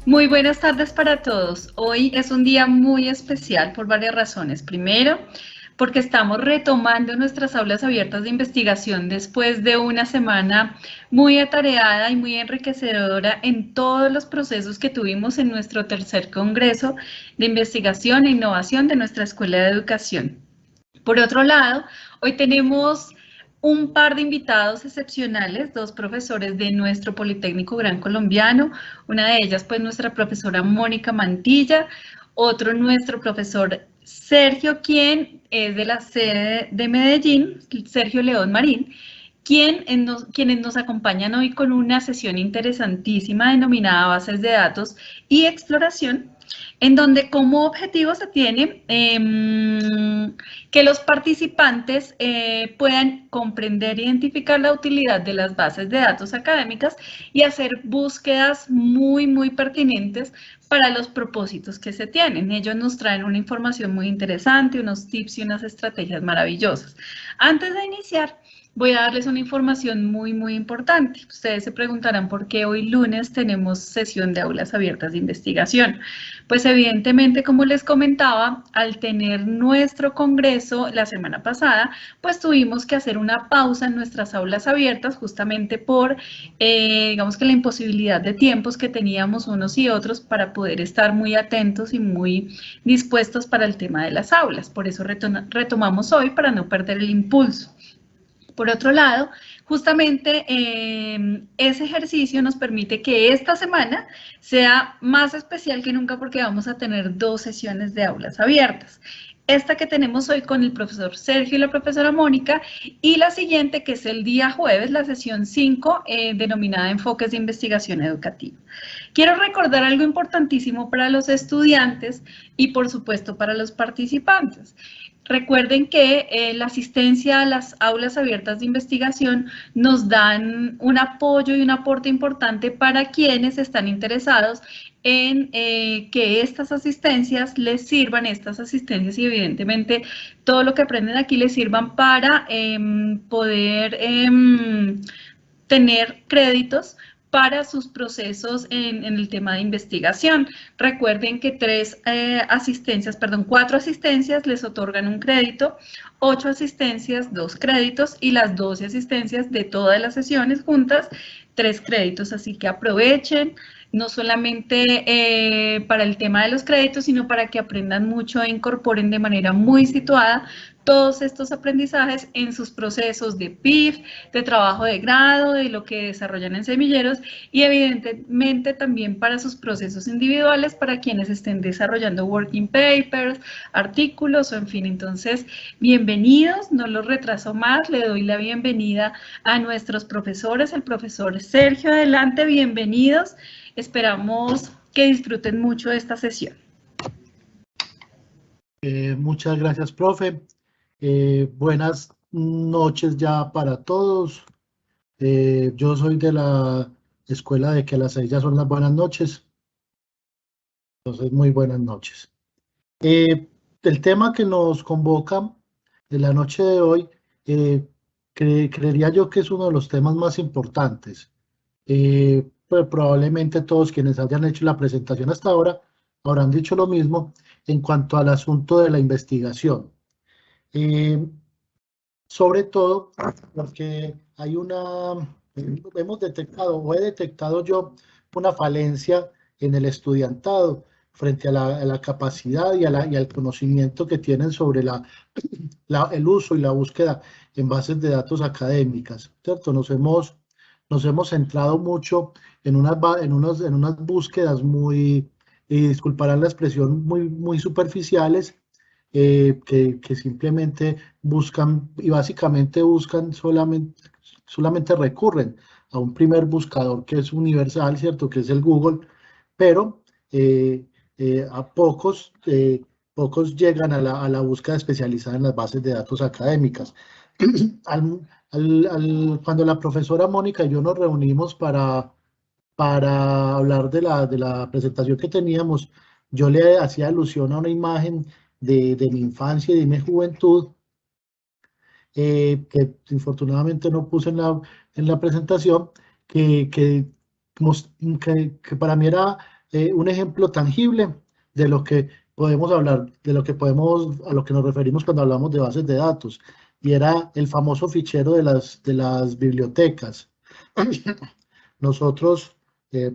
Muy buenas tardes para todos. Hoy es un día muy especial por varias razones. Primero, porque estamos retomando nuestras aulas abiertas de investigación después de una semana muy atareada y muy enriquecedora en todos los procesos que tuvimos en nuestro tercer Congreso de Investigación e Innovación de nuestra Escuela de Educación. Por otro lado, hoy tenemos un par de invitados excepcionales, dos profesores de nuestro Politécnico Gran Colombiano, una de ellas pues nuestra profesora Mónica Mantilla, otro nuestro profesor Sergio, quien es de la sede de Medellín, Sergio León Marín, quienes nos acompañan hoy con una sesión interesantísima denominada Bases de Datos y Exploración, en donde como objetivo se tiene que los participantes puedan comprender e identificar la utilidad de las bases de datos académicas y hacer búsquedas muy pertinentes para los propósitos que se tienen. Ellos nos traen una información muy interesante, unos tips y unas estrategias maravillosas. Antes de iniciar, voy a darles una información muy importante. Ustedes se preguntarán por qué hoy lunes tenemos sesión de aulas abiertas de investigación. Pues evidentemente, como les comentaba, al tener nuestro congreso la semana pasada, pues tuvimos que hacer una pausa en nuestras aulas abiertas justamente por, digamos que la imposibilidad de tiempos que teníamos unos y otros para poder estar muy atentos y muy dispuestos para el tema de las aulas. Por eso retomamos hoy para no perder el impulso. Por otro lado, justamente ese ejercicio nos permite que esta semana sea más especial que nunca porque vamos a tener dos sesiones de aulas abiertas. Esta que tenemos hoy con el profesor Sergio y la profesora Mónica, y la siguiente que es el día jueves, la sesión 5, denominada Enfoques de Investigación Educativa. Quiero recordar algo importantísimo para los estudiantes y por supuesto para los participantes. Recuerden que la asistencia a las aulas abiertas de investigación nos dan un apoyo y un aporte importante para quienes están interesados en que estas asistencias les sirvan, estas asistencias y evidentemente todo lo que aprenden aquí les sirvan para poder tener créditos para sus procesos en el tema de investigación. Recuerden que 4 asistencias les otorgan un crédito, 8 asistencias, 2 créditos y las 12 asistencias de todas las sesiones juntas, 3 créditos. Así que aprovechen, no solamente para el tema de los créditos, sino para que aprendan mucho e incorporen de manera muy situada todos estos aprendizajes en sus procesos de PIF, de trabajo de grado, de lo que desarrollan en semilleros y evidentemente también para sus procesos individuales, para quienes estén desarrollando working papers, artículos o en fin. Entonces, bienvenidos, no los retraso más, le doy la bienvenida a nuestros profesores, el profesor Sergio, adelante, bienvenidos, esperamos que disfruten mucho de esta sesión. Muchas gracias, profe. Buenas noches ya para todos. Yo soy de la escuela de que las 6 ya son las buenas noches. Entonces, muy buenas noches. El tema que nos convoca de la noche de hoy, creería yo que es uno de los temas más importantes. Pues probablemente todos quienes hayan hecho la presentación hasta ahora habrán dicho lo mismo en cuanto al asunto de la investigación. Sobre todo porque hay hemos detectado o he detectado yo una falencia en el estudiantado frente a la capacidad y al conocimiento que tienen sobre el uso y la búsqueda en bases de datos académicas, ¿cierto? Nos hemos centrado mucho en unas búsquedas muy, y disculparán la expresión, muy superficiales, que simplemente buscan y básicamente buscan solamente recurren a un primer buscador que es universal, ¿cierto? Que es el Google, pero a pocos llegan a la búsqueda especializada en las bases de datos académicas. Cuando la profesora Mónica y yo nos reunimos para hablar de la presentación que teníamos, yo le hacía alusión a una imagen de mi infancia y de mi juventud, que infortunadamente no puse en la presentación, que, que, que para mí era un ejemplo tangible de lo que podemos hablar, de lo que podemos, a lo que nos referimos cuando hablamos de bases de datos, y era el famoso fichero de las bibliotecas. Nosotros,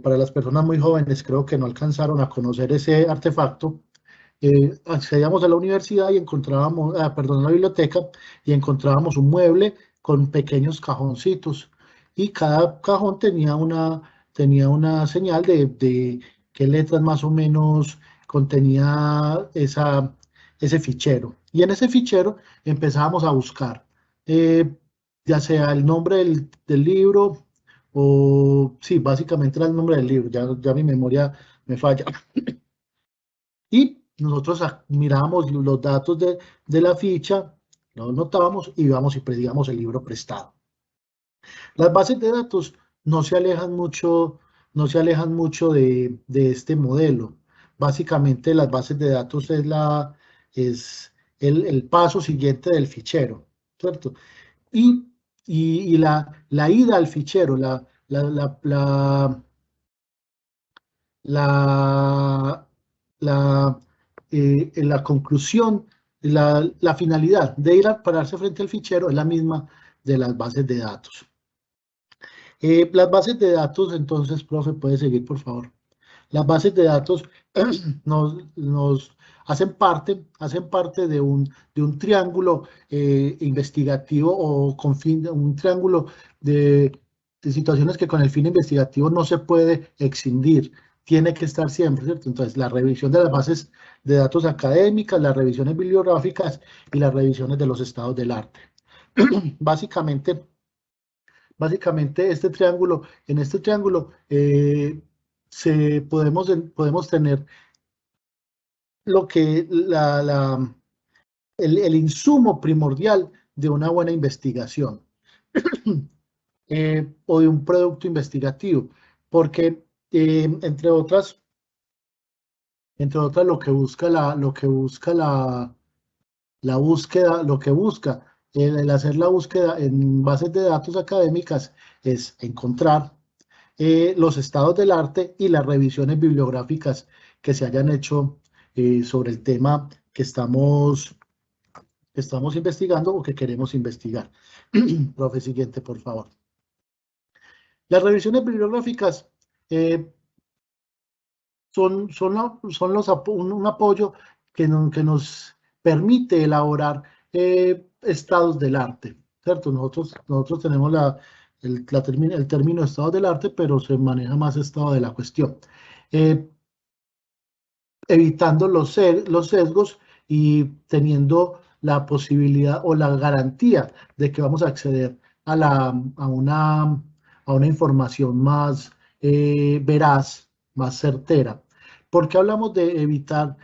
para las personas muy jóvenes, creo que no alcanzaron a conocer ese artefacto. Accedíamos a la universidad y encontrábamos, perdón, a la biblioteca, y encontrábamos un mueble con pequeños cajoncitos, y cada cajón tenía una señal de qué letras más o menos contenía ese fichero. Y en ese fichero empezábamos a buscar, eh, ya sea el nombre del libro, o sí, básicamente era el nombre del libro, ya mi memoria me falla. Y nosotros mirábamos los datos de la ficha, los notábamos y íbamos y pedíamos el libro prestado. Las bases de datos no se alejan mucho, no se alejan mucho de este modelo. Básicamente las bases de datos es el paso siguiente del fichero, ¿cierto? Y, y la ida al fichero, la, la, la conclusión, la finalidad de ir a pararse frente al fichero es la misma de las bases de datos. Las bases de datos, entonces, profe, puede seguir, por favor. Las bases de datos nos hacen parte de un triángulo investigativo, o con fin, un triángulo de situaciones que con el fin investigativo no se puede excindir, tiene que estar siempre, ¿cierto? Entonces, la revisión de las bases de datos académicas, las revisiones bibliográficas y las revisiones de los estados del arte. Básicamente, en este triángulo podemos tener lo que el insumo primordial de una buena investigación, o de un producto investigativo, porque entre otras la búsqueda, lo que busca el hacer la búsqueda en bases de datos académicas es encontrar los estados del arte y las revisiones bibliográficas que se hayan hecho sobre el tema que estamos investigando o que queremos investigar. Profe, siguiente, por favor. Las revisiones bibliográficas eh, son un apoyo que nos permite elaborar estados del arte, ¿cierto? Nosotros tenemos el término estado del arte, pero se maneja más estado de la cuestión, eh, evitando los sesgos y teniendo la posibilidad o la garantía de que vamos a acceder a una información más veraz, más certera. ¿Por qué hablamos de evitar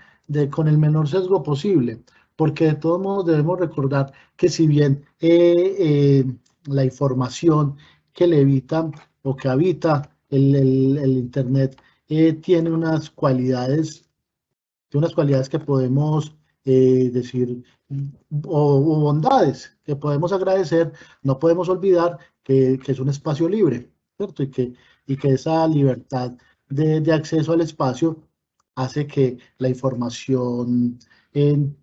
con el menor sesgo posible? Porque de todos modos debemos recordar que si bien la información que le evita o que habita el Internet tiene unas cualidades que podemos decir, o bondades que podemos agradecer, no podemos olvidar que es un espacio libre, ¿cierto? Y que esa libertad de acceso al espacio hace que la información en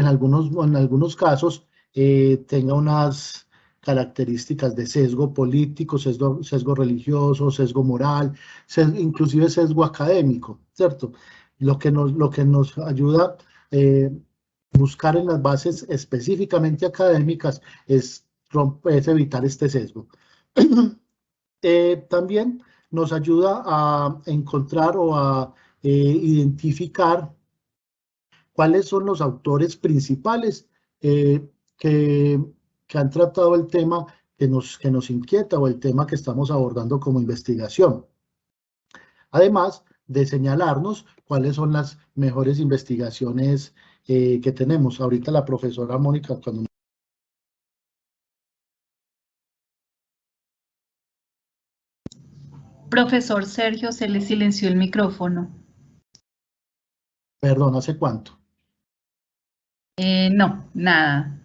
algunos casos tenga unas características de sesgo político, sesgo religioso, sesgo moral, inclusive sesgo académico, ¿cierto? Lo que nos ayuda eh, buscar en las bases específicamente académicas es evitar este sesgo. También nos ayuda a encontrar o a identificar cuáles son los autores principales que, que han tratado el tema que nos inquieta, o el tema que estamos abordando como investigación. Además de señalarnos cuáles son las mejores investigaciones que tenemos. Ahorita la profesora Mónica, cuando... Profesor Sergio, se le silenció el micrófono. Perdón, ¿hace cuánto? No, nada.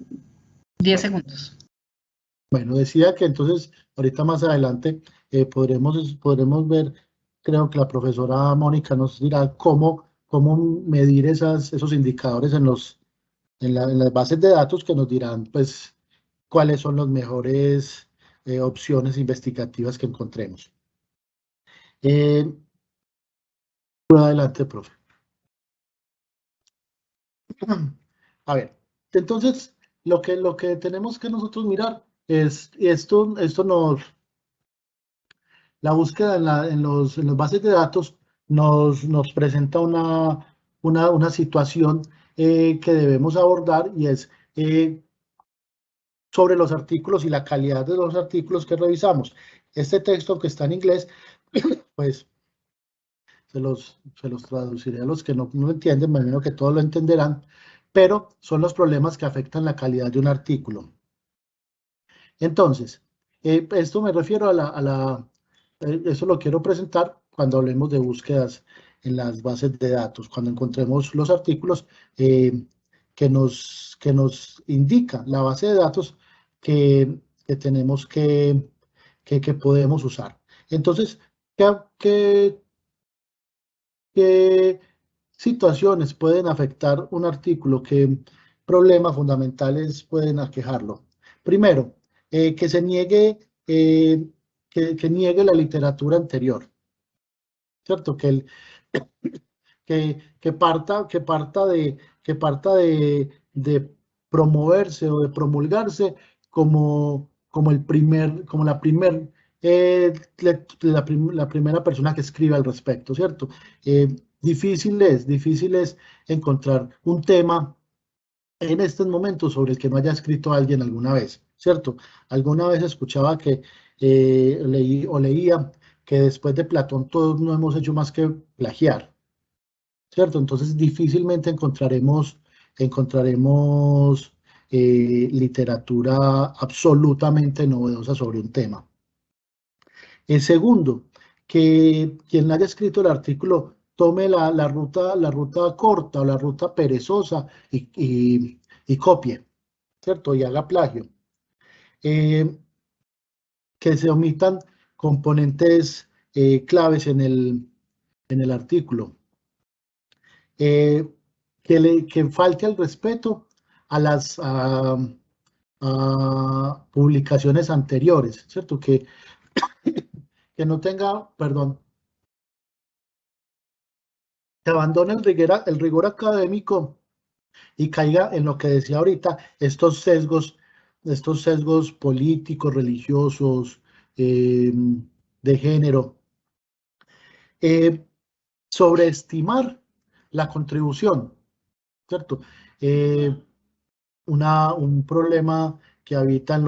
10 Bueno, segundos. bueno, decía que entonces ahorita más adelante podremos ver, creo que la profesora Mónica nos dirá cómo medir esos indicadores en las bases de datos que nos dirán pues cuáles son las mejores opciones investigativas que encontremos. Por adelante, profe. A ver, entonces lo que tenemos que nosotros mirar es, y esto la búsqueda en las bases de datos nos presenta una situación que debemos abordar y es sobre los artículos y la calidad de los artículos que revisamos. Este texto que está en inglés, pues se los traduciré a los que no lo entienden, me imagino que todos lo entenderán, pero son los problemas que afectan la calidad de un artículo. Entonces, esto me refiero eso lo quiero presentar cuando hablemos de búsquedas en las bases de datos, cuando encontremos los artículos que nos indica la base de datos que tenemos que podemos usar. Entonces, ¿qué ¿qué situaciones pueden afectar un artículo? ¿Qué problemas fundamentales pueden aquejarlo? Primero, que se niegue, que niegue la literatura anterior, ¿cierto? Que parta de promoverse o de promulgarse como la primera persona que escribe al respecto, ¿cierto? Difícil es encontrar un tema en estos momentos sobre el que no haya escrito alguien alguna vez, ¿cierto? Alguna vez escuchaba que leía que después de Platón todos no hemos hecho más que plagiar, ¿cierto? Entonces difícilmente encontraremos literatura absolutamente novedosa sobre un tema. El segundo, que quien haya escrito el artículo tome la ruta corta o la ruta perezosa y copie, ¿cierto? Y haga plagio. Que se omitan componentes claves en el artículo. Que falte el respeto a las a publicaciones anteriores, ¿cierto? Que no tenga, perdón, que abandone el rigor académico y caiga en lo que decía ahorita, estos sesgos políticos, religiosos, de género. Sobreestimar la contribución, ¿cierto? Eh, un problema que habita en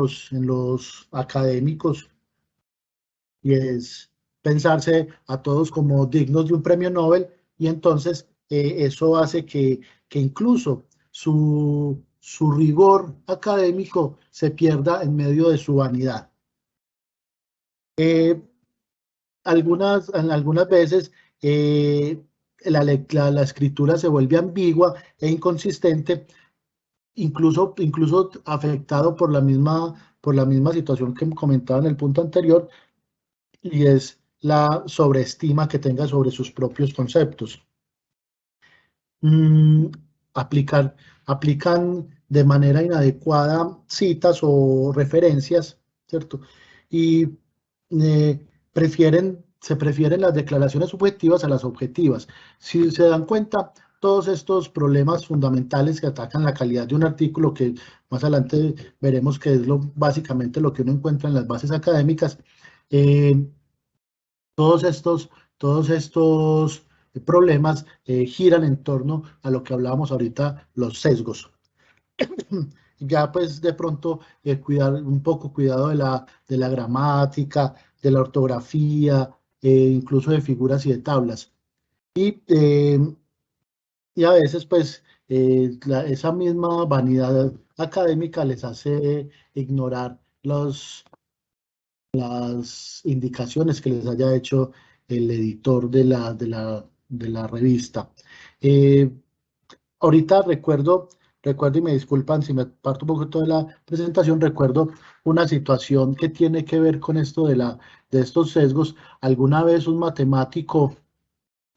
los académicos y es pensarse a todos como dignos de un premio Nobel y entonces eso hace que incluso su rigor académico se pierda en medio de su vanidad. Algunas veces la escritura se vuelve ambigua e inconsistente, incluso afectado por la misma situación que comentaba en el punto anterior, y es la sobreestima que tenga sobre sus propios conceptos. Mm, aplican de manera inadecuada citas o referencias, ¿cierto? Y se prefieren las declaraciones subjetivas a las objetivas. Si se dan cuenta, todos estos problemas fundamentales que atacan la calidad de un artículo, que más adelante veremos que es básicamente lo que uno encuentra en las bases académicas, eh, todos estos problemas giran en torno a lo que hablábamos ahorita, los sesgos. Ya pues de pronto cuidado de la gramática, de la ortografía, incluso de figuras y de tablas. Y a veces pues esa misma vanidad académica les hace ignorar las indicaciones que les haya hecho el editor de la revista. Ahorita recuerdo recuerdo, y me disculpan si me parto un poquito de la presentación, recuerdo una situación que tiene que ver con esto de estos sesgos. Alguna vez un matemático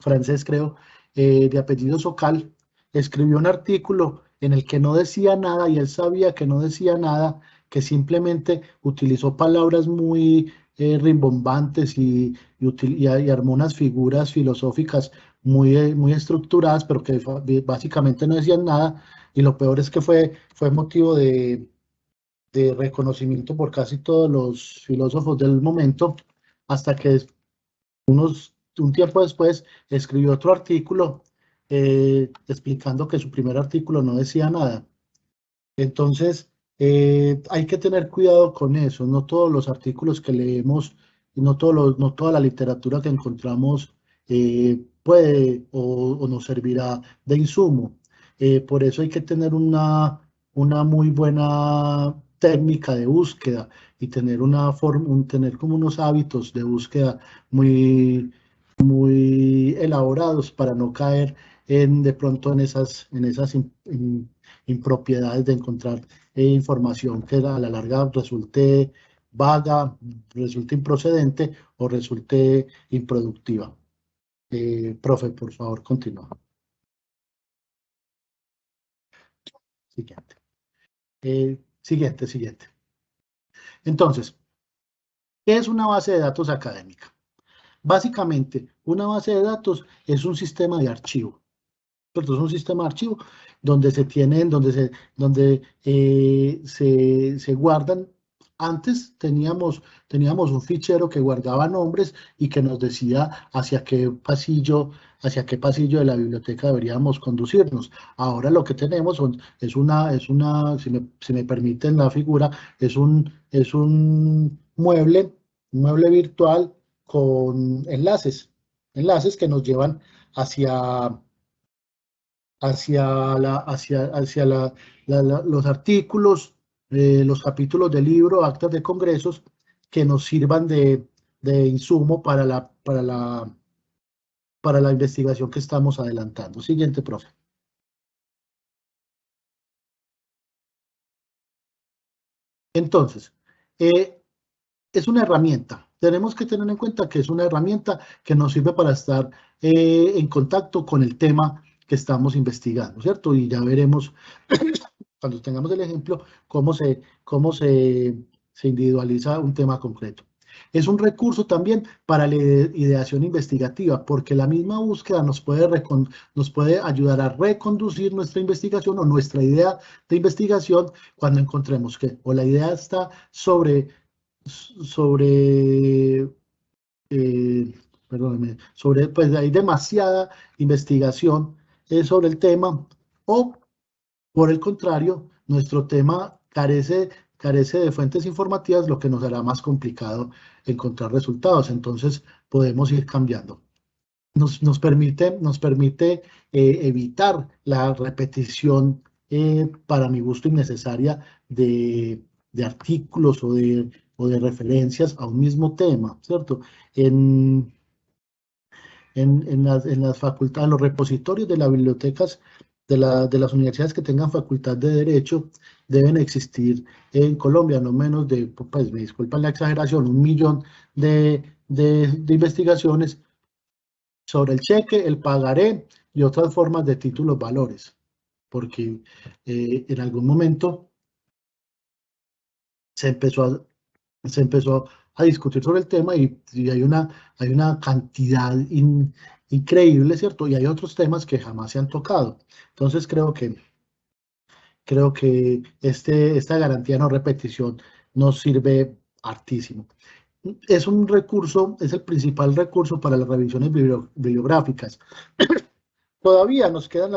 francés, creo, de apellido Socal, escribió un artículo en el que no decía nada y él sabía que no decía nada, que simplemente utilizó palabras muy rimbombantes y armó unas figuras filosóficas muy estructuradas, pero que básicamente no decían nada. Y lo peor es que fue motivo de reconocimiento por casi todos los filósofos del momento, hasta que un tiempo después escribió otro artículo explicando que su primer artículo no decía nada. Entonces, hay que tener cuidado con eso. No todos los artículos que leemos, no toda la literatura que encontramos puede o nos servirá de insumo. Por eso hay que tener una muy buena técnica de búsqueda y tener tener como unos hábitos de búsqueda muy elaborados para no caer de pronto en esas impropiedades de encontrar información que a la larga resulte vaga, resulte improcedente o resulte improductiva. Profe, por favor, continúa. Siguiente. Siguiente. Entonces, ¿qué es una base de datos académica? Básicamente, una base de datos es un sistema de archivo. Es un sistema de archivo donde se guardan. Antes teníamos un fichero que guardaba nombres y que nos decía hacia qué pasillo de la biblioteca deberíamos conducirnos. Ahora lo que tenemos si me permiten la figura, es un mueble virtual con enlaces que nos llevan hacia los artículos, los capítulos del libro, actas de congresos que nos sirvan de insumo para la investigación que estamos adelantando. Siguiente, profe. Entonces, es una herramienta. Tenemos que tener en cuenta que es una herramienta que nos sirve para estar en contacto con el tema que estamos investigando, ¿cierto? Y ya veremos cuando tengamos el ejemplo cómo se individualiza un tema concreto. Es un recurso también para la ideación investigativa, porque la misma búsqueda nos puede ayudar a reconducir nuestra investigación o nuestra idea de investigación cuando encontremos que o la idea está sobre perdónenme, pues hay demasiada investigación sobre el tema, o por el contrario, nuestro tema carece de fuentes informativas, lo que nos hará más complicado encontrar resultados. Entonces, podemos ir cambiando. Nos permite evitar la repetición, para mi gusto innecesaria, de artículos o de referencias a un mismo tema, ¿cierto? En las facultades, en los repositorios de las bibliotecas de las universidades que tengan facultad de Derecho, deben existir en Colombia no menos de, pues me disculpan la exageración, 1.000.000 de investigaciones sobre el cheque, el pagaré y otras formas de títulos valores, porque en algún momento se empezó a discutir sobre el tema y hay una cantidad increíble, ¿cierto? Y hay otros temas que jamás se han tocado. Entonces creo que esta garantía de no repetición nos sirve hartísimo. Es un recurso, es el principal recurso para las revisiones bibliográficas. Todavía nos quedan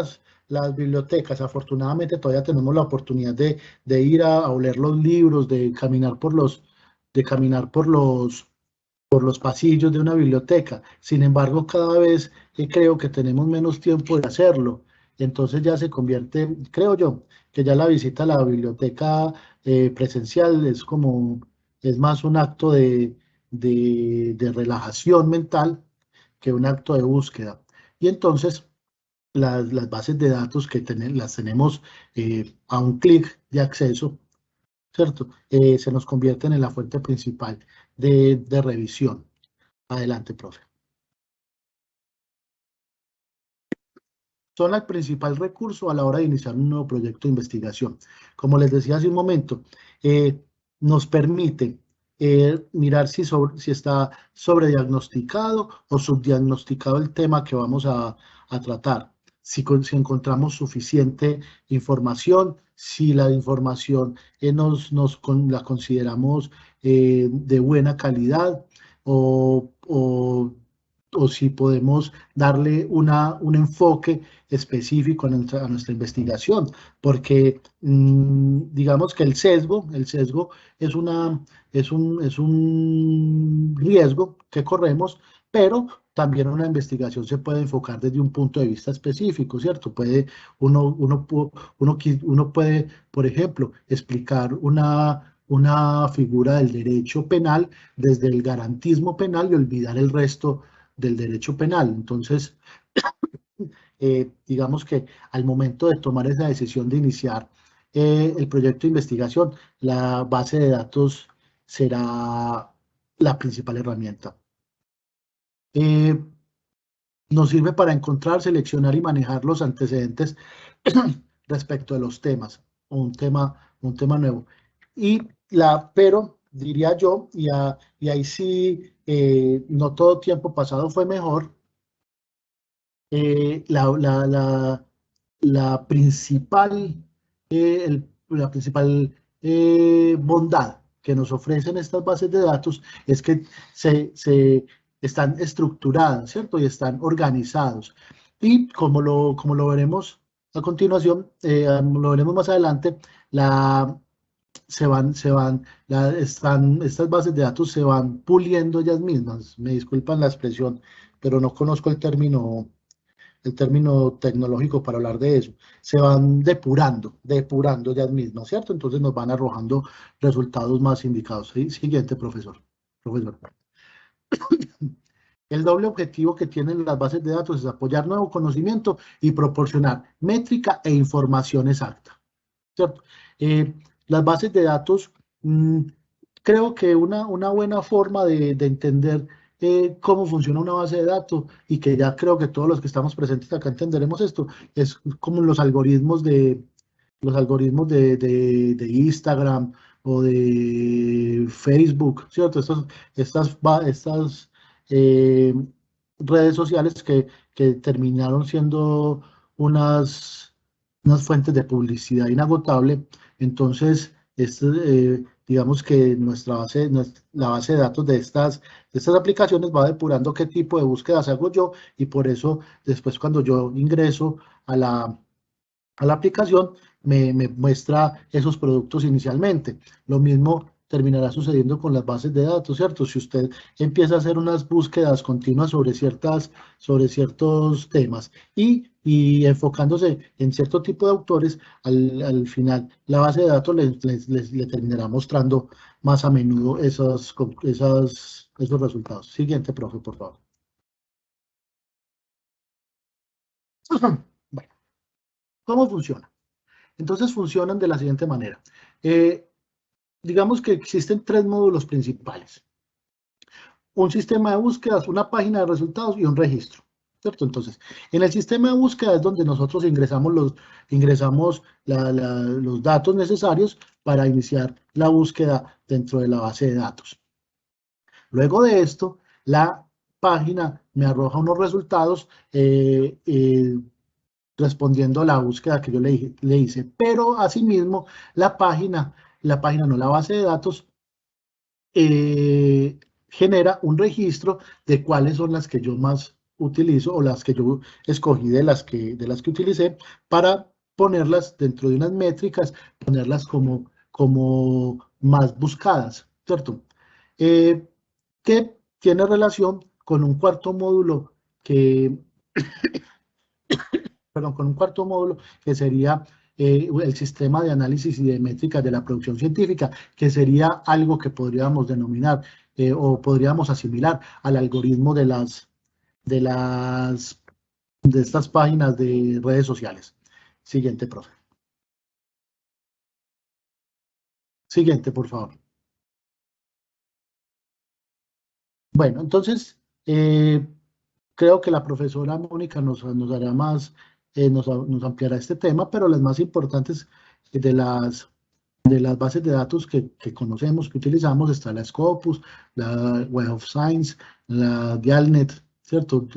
las bibliotecas, afortunadamente todavía tenemos la oportunidad de ir a oler los libros, de caminar por los pasillos de una biblioteca. Sin embargo, cada vez creo que tenemos menos tiempo de hacerlo. Entonces ya se convierte, creo yo, que ya la visita a la biblioteca presencial es más un acto de relajación mental que un acto de búsqueda. Y entonces las bases de datos que las tenemos a un clic de acceso, ¿cierto? Se nos convierten en la fuente principal de revisión. Adelante, profe. Son el principal recurso a la hora de iniciar un nuevo proyecto de investigación. Como les decía hace un momento, nos permite mirar si está sobrediagnosticado o subdiagnosticado el tema que vamos a tratar. Si encontramos suficiente información, si la información la consideramos de buena calidad o si podemos darle un enfoque específico a nuestra investigación, porque digamos que el sesgo es un riesgo que corremos, pero también una investigación se puede enfocar desde un punto de vista específico, ¿cierto? Uno puede, por ejemplo, explicar una figura del derecho penal desde el garantismo penal y olvidar el resto del derecho penal. Entonces, digamos que al momento de tomar esa decisión de iniciar el proyecto de investigación, la base de datos será la principal herramienta. Nos sirve para encontrar, seleccionar y manejar los antecedentes respecto de los temas, un tema nuevo. Pero diría yo, y ahí sí, no todo tiempo pasado fue mejor, la principal, bondad que nos ofrecen estas bases de datos es que se están estructuradas, ¿cierto? Y están organizados. Y como lo veremos a continuación, lo veremos más adelante, estas bases de datos se van puliendo ellas mismas. Me disculpan la expresión, pero no conozco el término tecnológico para hablar de eso. Se van depurando ellas mismas, ¿cierto? Entonces nos van arrojando resultados más indicados. ¿Sí? Siguiente, profesor. El doble objetivo que tienen las bases de datos es apoyar nuevo conocimiento y proporcionar métrica e información exacta, ¿cierto? Las bases de datos, creo que una buena forma de entender cómo funciona una base de datos, y que ya creo que todos los que estamos presentes acá entenderemos esto, es como los algoritmos de Instagram o de Facebook, ¿cierto? Estas redes sociales que terminaron siendo unas fuentes de publicidad inagotable. Entonces, digamos que la base de datos de estas aplicaciones va depurando qué tipo de búsquedas hago yo, y por eso después, cuando yo ingreso a la aplicación, me muestra esos productos inicialmente. Lo mismo terminará sucediendo con las bases de datos, ¿cierto? Si usted empieza a hacer unas búsquedas continuas sobre ciertos temas y enfocándose en cierto tipo de autores, al final la base de datos le terminará mostrando más a menudo esos resultados. Siguiente, profe, por favor. Bueno, ¿cómo funciona? Entonces funcionan de la siguiente manera. Digamos que existen 3 módulos principales: un sistema de búsquedas, una página de resultados y un registro, ¿cierto? Entonces, en el sistema de búsqueda es donde nosotros ingresamos los datos necesarios para iniciar la búsqueda dentro de la base de datos. Luego de esto, la página me arroja unos resultados respondiendo a la búsqueda que yo le hice, pero asimismo la página, no la base de datos, genera un registro de cuáles son las que yo más utilizo, o las que yo escogí de las que utilicé, para ponerlas dentro de unas métricas, ponerlas como más buscadas, ¿cierto? Que tiene relación con un cuarto módulo que sería el sistema de análisis y de métricas de la producción científica, que sería algo que podríamos denominar o podríamos asimilar al algoritmo de las estas páginas de redes sociales. Siguiente, profe. Siguiente, por favor. Bueno, entonces, creo que la profesora Mónica nos dará más, nos ampliará este tema, pero las más importantes de las bases de datos que conocemos, que utilizamos, está la Scopus, la Web of Science, la Dialnet, ¿cierto?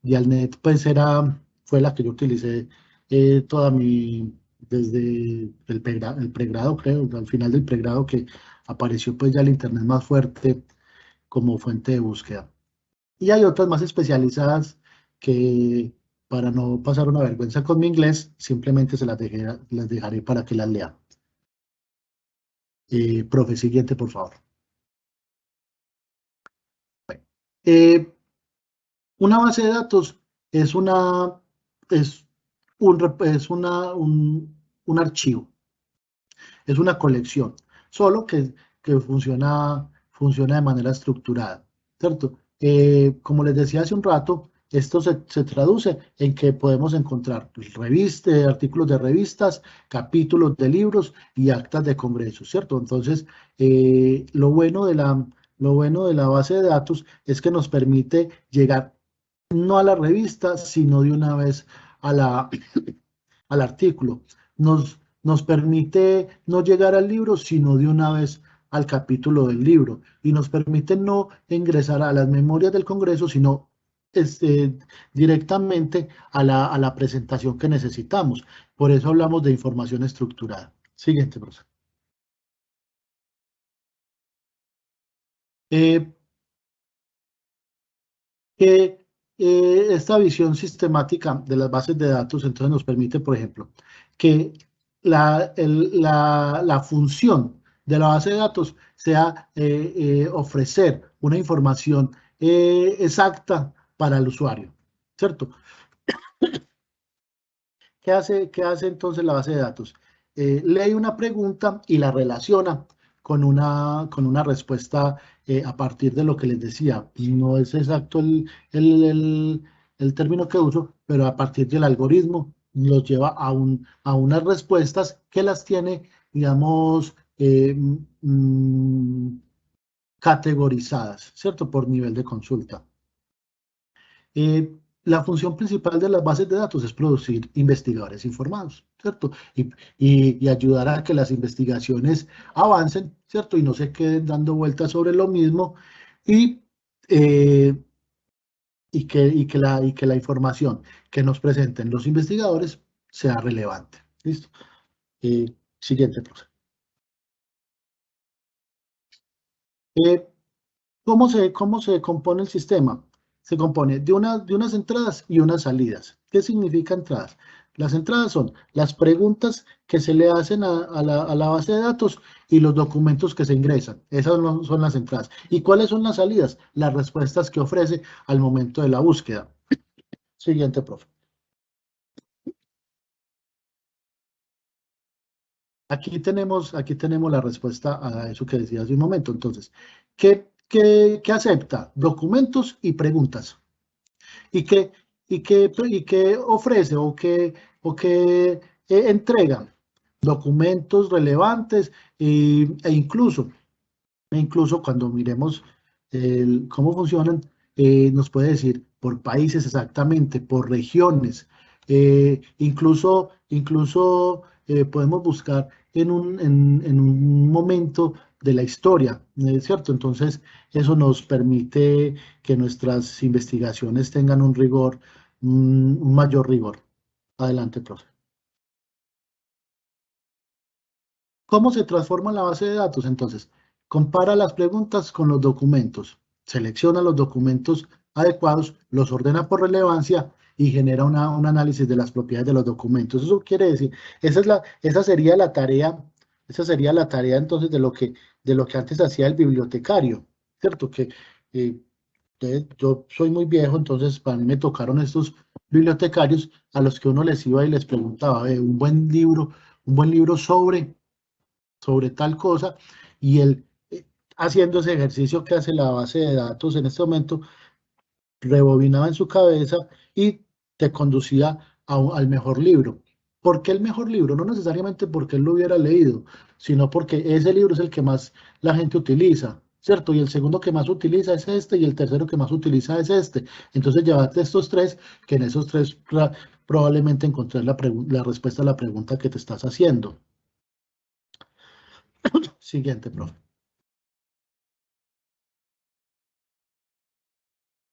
Dialnet, pues, fue la que yo utilicé desde el pregrado, creo, al final del pregrado, que apareció pues ya el Internet más fuerte como fuente de búsqueda. Y hay otras más especializadas que, para no pasar una vergüenza con mi inglés, simplemente las dejaré para que las lean. Profe, siguiente, por favor. Eh, una base de datos es un archivo, es una colección, solo que funciona de manera estructurada, ¿cierto? Como les decía hace un rato, esto se traduce en que podemos encontrar artículos de revistas, capítulos de libros y actas de congresos, ¿cierto? Entonces, lo bueno de la base de datos es que nos permite llegar no a la revista, sino de una vez a al artículo. Nos permite no llegar al libro, sino de una vez al capítulo del libro. Y nos permite no ingresar a las memorias del Congreso, sino directamente a la presentación que necesitamos. Por eso hablamos de información estructurada. Siguiente, profesor. Esta visión sistemática de las bases de datos entonces nos permite, por ejemplo, que la función de la base de datos sea ofrecer una información exacta para el usuario, ¿cierto? Qué hace entonces la base de datos? Lee una pregunta y la relaciona con una respuesta a partir de lo que les decía. No es exacto el término que uso, pero a partir del algoritmo los lleva a unas respuestas que las tiene, digamos, categorizadas, ¿cierto? Por nivel de consulta. La función principal de las bases de datos es producir investigadores informados, ¿cierto? Y ayudar a que las investigaciones avancen, ¿cierto? Y no se queden dando vueltas sobre lo mismo y, eh, que la información que nos presenten los investigadores sea relevante. ¿Listo? Siguiente, profesor. ¿Cómo se compone el sistema? Se compone de unas entradas y unas salidas. ¿Qué significa entradas? Las entradas son las preguntas que se le hacen a la base de datos y los documentos que se ingresan. Esas son las entradas. ¿Y cuáles son las salidas? Las respuestas que ofrece al momento de la búsqueda. Siguiente, profe. Aquí tenemos la respuesta a eso que decía hace un momento. Entonces, ¿qué acepta? Documentos y preguntas. ¿Y qué ofrece o qué entrega? Documentos relevantes e incluso cuando miremos cómo funcionan, nos puede decir por países exactamente, por regiones. Incluso podemos buscar en un momento de la historia, ¿cierto? Entonces, eso nos permite que nuestras investigaciones tengan un rigor, un mayor rigor. Adelante, profe. ¿Cómo se transforma la base de datos? Entonces, compara las preguntas con los documentos, selecciona los documentos adecuados, los ordena por relevancia y genera un análisis de las propiedades de los documentos. Eso quiere decir, esa sería la tarea entonces de lo que antes hacía el bibliotecario, ¿cierto? Eh, yo soy muy viejo, entonces para mí me tocaron estos bibliotecarios a los que uno les iba y les preguntaba, un buen libro sobre tal cosa, y él, haciendo ese ejercicio que hace la base de datos en este momento, rebobinaba en su cabeza y te conducía al mejor libro. ¿Por qué el mejor libro? No necesariamente porque él lo hubiera leído, sino porque ese libro es el que más la gente utiliza, ¿cierto? Y el segundo que más utiliza es este, y el tercero que más utiliza es este. Entonces, llévate estos tres, que en esos tres probablemente encontrés la respuesta a la pregunta que te estás haciendo. Siguiente, profe.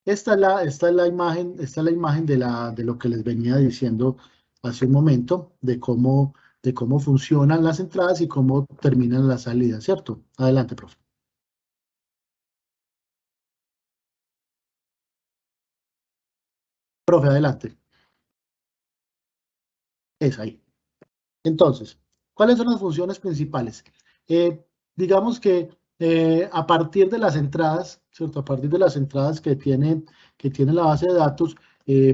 Esta es la imagen de lo que les venía diciendo hace un momento, de cómo funcionan las entradas y cómo terminan las salidas, ¿cierto? Adelante, profe. Profe, adelante. Es ahí. Entonces, ¿cuáles son las funciones principales? Digamos que a partir de las entradas, ¿cierto? A partir de las entradas que tiene la base de datos,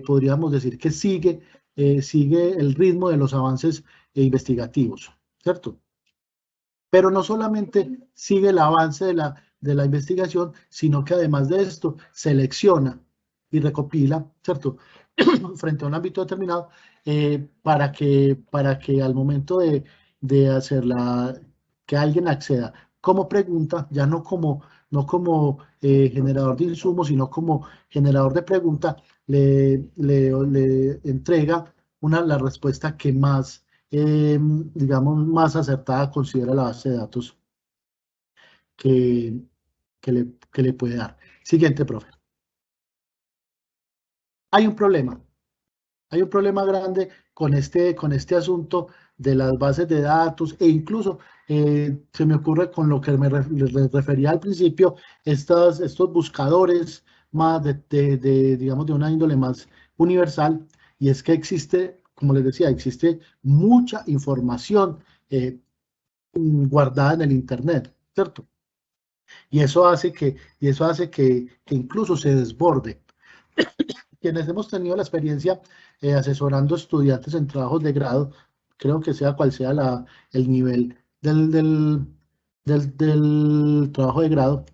podríamos decir que sigue el ritmo de los avances investigativos, ¿cierto? Pero no solamente sigue el avance de la investigación, sino que además de esto selecciona y recopila, ¿cierto? Frente a un ámbito determinado, para que al momento de que alguien acceda como pregunta, ya no como generador de insumos, sino como generador de pregunta, le entrega la respuesta que más, digamos, más acertada considera la base de datos que, que le puede dar. Siguiente, profe. Hay un problema. Hay un problema grande con este asunto de las bases de datos e incluso se me ocurre con lo que les refería al principio, estos buscadores más digamos, de una índole más universal, y es que existe, como les decía, existe mucha información guardada en el Internet, ¿cierto? Y eso hace que incluso se desborde. Quienes hemos tenido la experiencia asesorando estudiantes en trabajos de grado, creo que sea cual sea el nivel del trabajo de grado,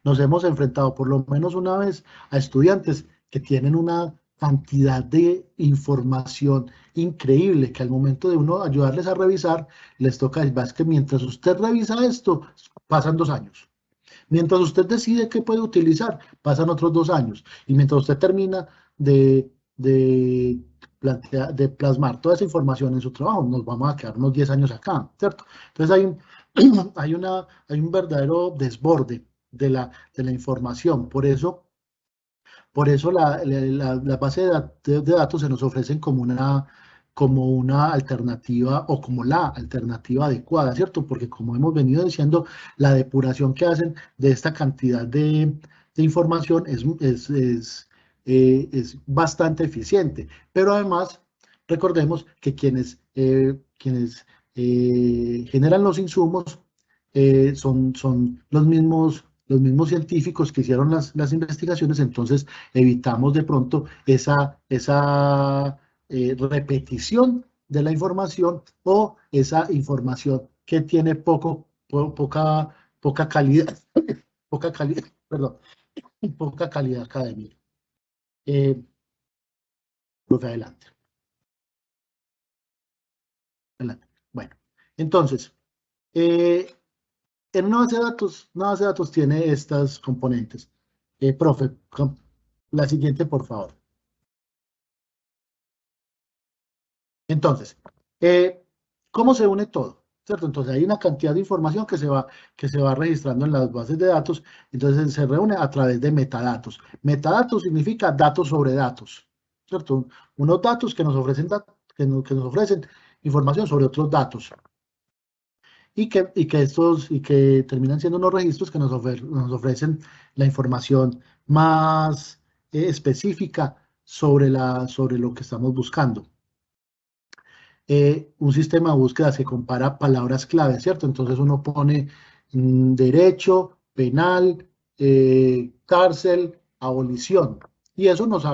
nos hemos enfrentado por lo menos una vez a estudiantes que tienen una cantidad de información increíble que al momento de uno ayudarles a revisar, les toca decir, es que mientras usted revisa esto, pasan 2 años. Mientras usted decide qué puede utilizar, pasan otros 2 años. Y mientras usted termina de de plasmar toda esa información en su trabajo, nos vamos a quedar unos 10 años acá, ¿cierto? Entonces hay un verdadero desborde de la información. Por eso la base de datos se nos ofrecen como una alternativa o como la alternativa adecuada, ¿cierto? Porque como hemos venido diciendo, la depuración que hacen de esta cantidad de información es bastante eficiente. Pero además, recordemos que quienes generan los insumos son los mismos científicos que hicieron las investigaciones, entonces evitamos de pronto esa repetición de la información o esa información que tiene poca calidad, poca calidad, perdón, poca calidad académica. Profe, adelante. Adelante. Bueno, entonces, en una base de datos tiene estas componentes. Profe, la siguiente, por favor. Entonces, ¿cómo se une todo? ¿Cierto? Entonces hay una cantidad de información que se va registrando en las bases de datos, entonces se reúne a través de metadatos. Metadatos significa datos sobre datos, ¿cierto? Unos datos que nos ofrecen, que nos ofrecen información sobre otros datos. Y que terminan siendo unos registros que nos ofrecen la información más específica sobre lo que estamos buscando. Un sistema de búsqueda se compara palabras clave, ¿cierto? Entonces uno pone derecho, penal, cárcel, abolición. Y eso nos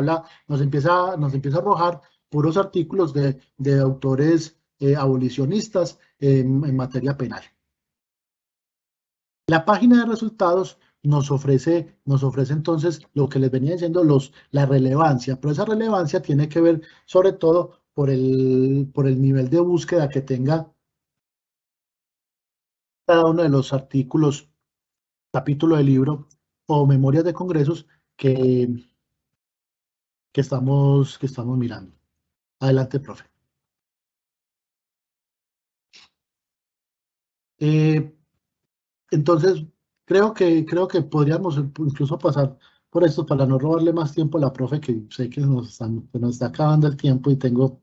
empieza a arrojar puros artículos de autores abolicionistas en materia penal. La página de resultados nos ofrece entonces lo que les venía diciendo, la relevancia, pero esa relevancia tiene que ver sobre todo por el nivel de búsqueda que tenga cada uno de los artículos, capítulo de libro o memorias de congresos que estamos mirando. Adelante, profe. Entonces, creo que podríamos incluso pasar por esto para no robarle más tiempo a la profe, que sé que que nos está acabando el tiempo y tengo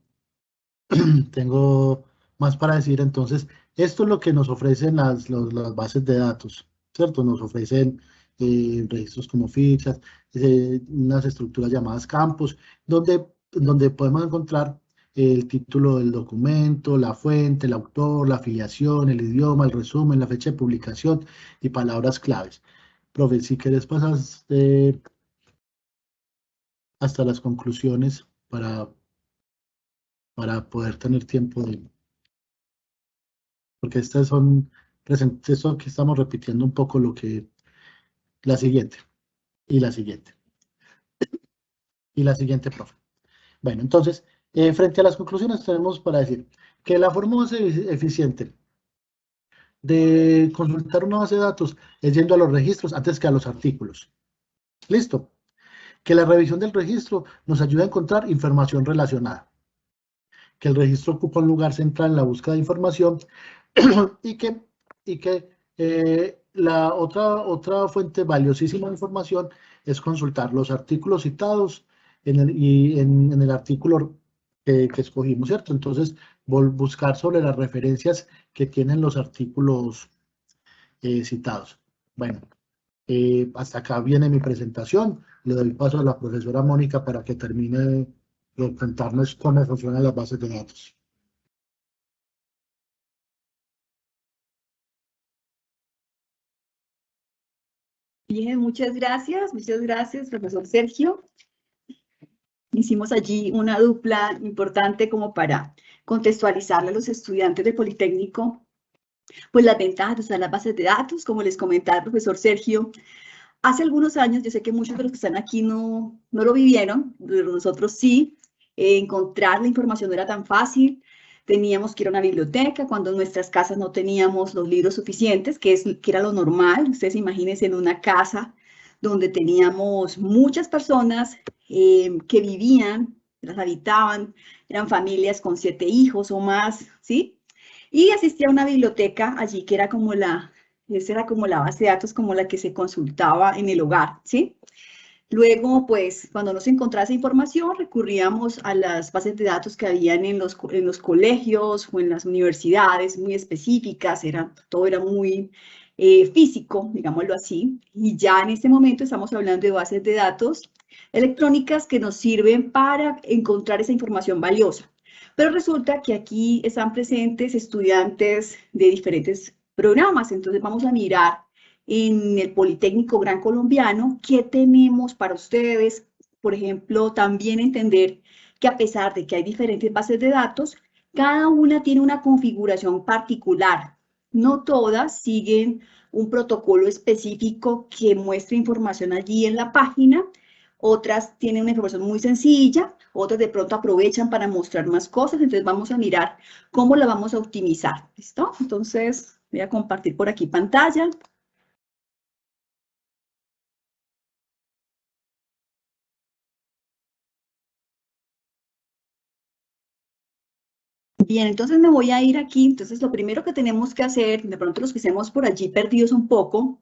más para decir. Entonces, esto es lo que nos ofrecen las bases de datos, ¿cierto? Nos ofrecen registros como fichas, unas estructuras llamadas campos, donde podemos encontrar el título del documento, la fuente, el autor, la afiliación, el idioma, el resumen, la fecha de publicación y palabras claves. Profe, si querés pasar hasta las conclusiones para poder tener tiempo porque estas son esto que estamos repitiendo un poco la siguiente, y la siguiente, y la siguiente, profe. Bueno, entonces, frente a las conclusiones tenemos para decir que la forma más eficiente de consultar una base de datos es yendo a los registros antes que a los artículos. ¿Listo? Que la revisión del registro nos ayuda a encontrar información relacionada. Que el registro ocupa un lugar central en la búsqueda de información y que la otra fuente valiosísima de información es consultar los artículos citados en el artículo que escogimos, ¿cierto? Entonces, buscar sobre las referencias que tienen los artículos citados. Bueno, hasta acá viene mi presentación. Le doy paso a la profesora Mónica para que termine de contarnos cómo funcionan las bases de datos. Bien, muchas gracias, profesor Sergio. Hicimos allí una dupla importante como para contextualizarle a los estudiantes de Politécnico, pues las ventajas de usar las bases de datos, como les comentaba el profesor Sergio. Hace algunos años, yo sé que muchos de los que están aquí no lo vivieron, pero nosotros sí, encontrar la información no era tan fácil. Teníamos que ir a una biblioteca cuando en nuestras casas no teníamos los libros suficientes, que era lo normal. Ustedes imagínense en una casa donde teníamos muchas personas que vivían, las habitaban, eran familias con 7 hijos o más, ¿sí? Y asistía a una biblioteca allí que era como esa era como la base de datos, como la que se consultaba en el hogar, ¿sí? Luego, pues, cuando no se encontraba esa información, recurríamos a las bases de datos que habían en los colegios o en las universidades, muy específicas, todo era muy físico, digámoslo así. Y ya en este momento estamos hablando de bases de datos electrónicas que nos sirven para encontrar esa información valiosa. Pero resulta que aquí están presentes estudiantes de diferentes programas, entonces vamos a mirar en el Politécnico Gran Colombiano, ¿qué tenemos para ustedes? Por ejemplo, también entender que a pesar de que hay diferentes bases de datos, cada una tiene una configuración particular. No todas siguen un protocolo específico que muestre información allí en la página. Otras tienen una información muy sencilla, otras de pronto aprovechan para mostrar más cosas. Entonces vamos a mirar cómo la vamos a optimizar. ¿Listo? Entonces voy a compartir por aquí pantalla. Bien, entonces me voy a ir aquí. Entonces, lo primero que tenemos que hacer, de pronto los que estemos por allí perdidos un poco,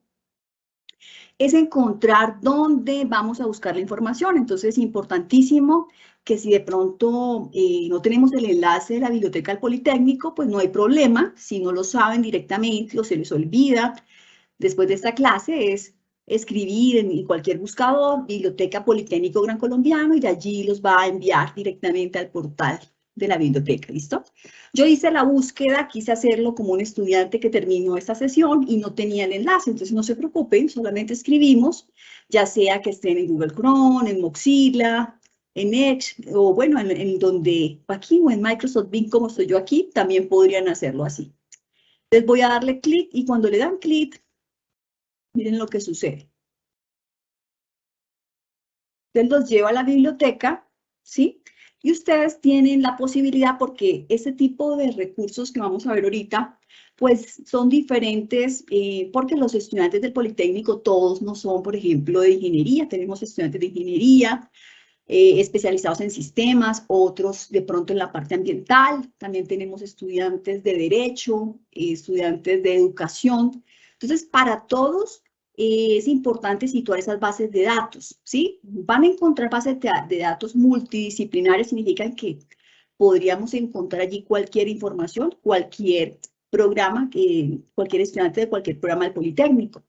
es encontrar dónde vamos a buscar la información. Entonces, es importantísimo que si de pronto no tenemos el enlace de la biblioteca del Politécnico, pues no hay problema. Si no lo saben directamente o se les olvida, después de esta clase es escribir en cualquier buscador, Biblioteca Politécnico Gran Colombiano, y de allí los va a enviar directamente al portal de la biblioteca, ¿listo? Yo hice la búsqueda, quise hacerlo como un estudiante que terminó esta sesión y no tenía el enlace, entonces no se preocupen, solamente escribimos, ya sea que estén en Google Chrome, en Mozilla, en Edge, o bueno, en donde, aquí, o en Microsoft Bing, como estoy yo aquí, también podrían hacerlo así. Les voy a darle clic y cuando le dan clic, Miren lo que sucede. Entonces los lleva a la biblioteca, ¿sí? Y ustedes tienen la posibilidad, porque ese tipo de recursos que vamos a ver ahorita, pues son diferentes, porque los estudiantes del Politécnico todos no son, por ejemplo, de ingeniería. Tenemos estudiantes de ingeniería, especializados en sistemas, otros de pronto en la parte ambiental. También tenemos estudiantes de derecho, estudiantes de educación. Entonces, para todos es importante situar esas bases de datos, ¿sí? Van a encontrar bases de datos multidisciplinarias, significan que podríamos encontrar allí cualquier información, cualquier programa, cualquier estudiante de cualquier programa del Politécnico.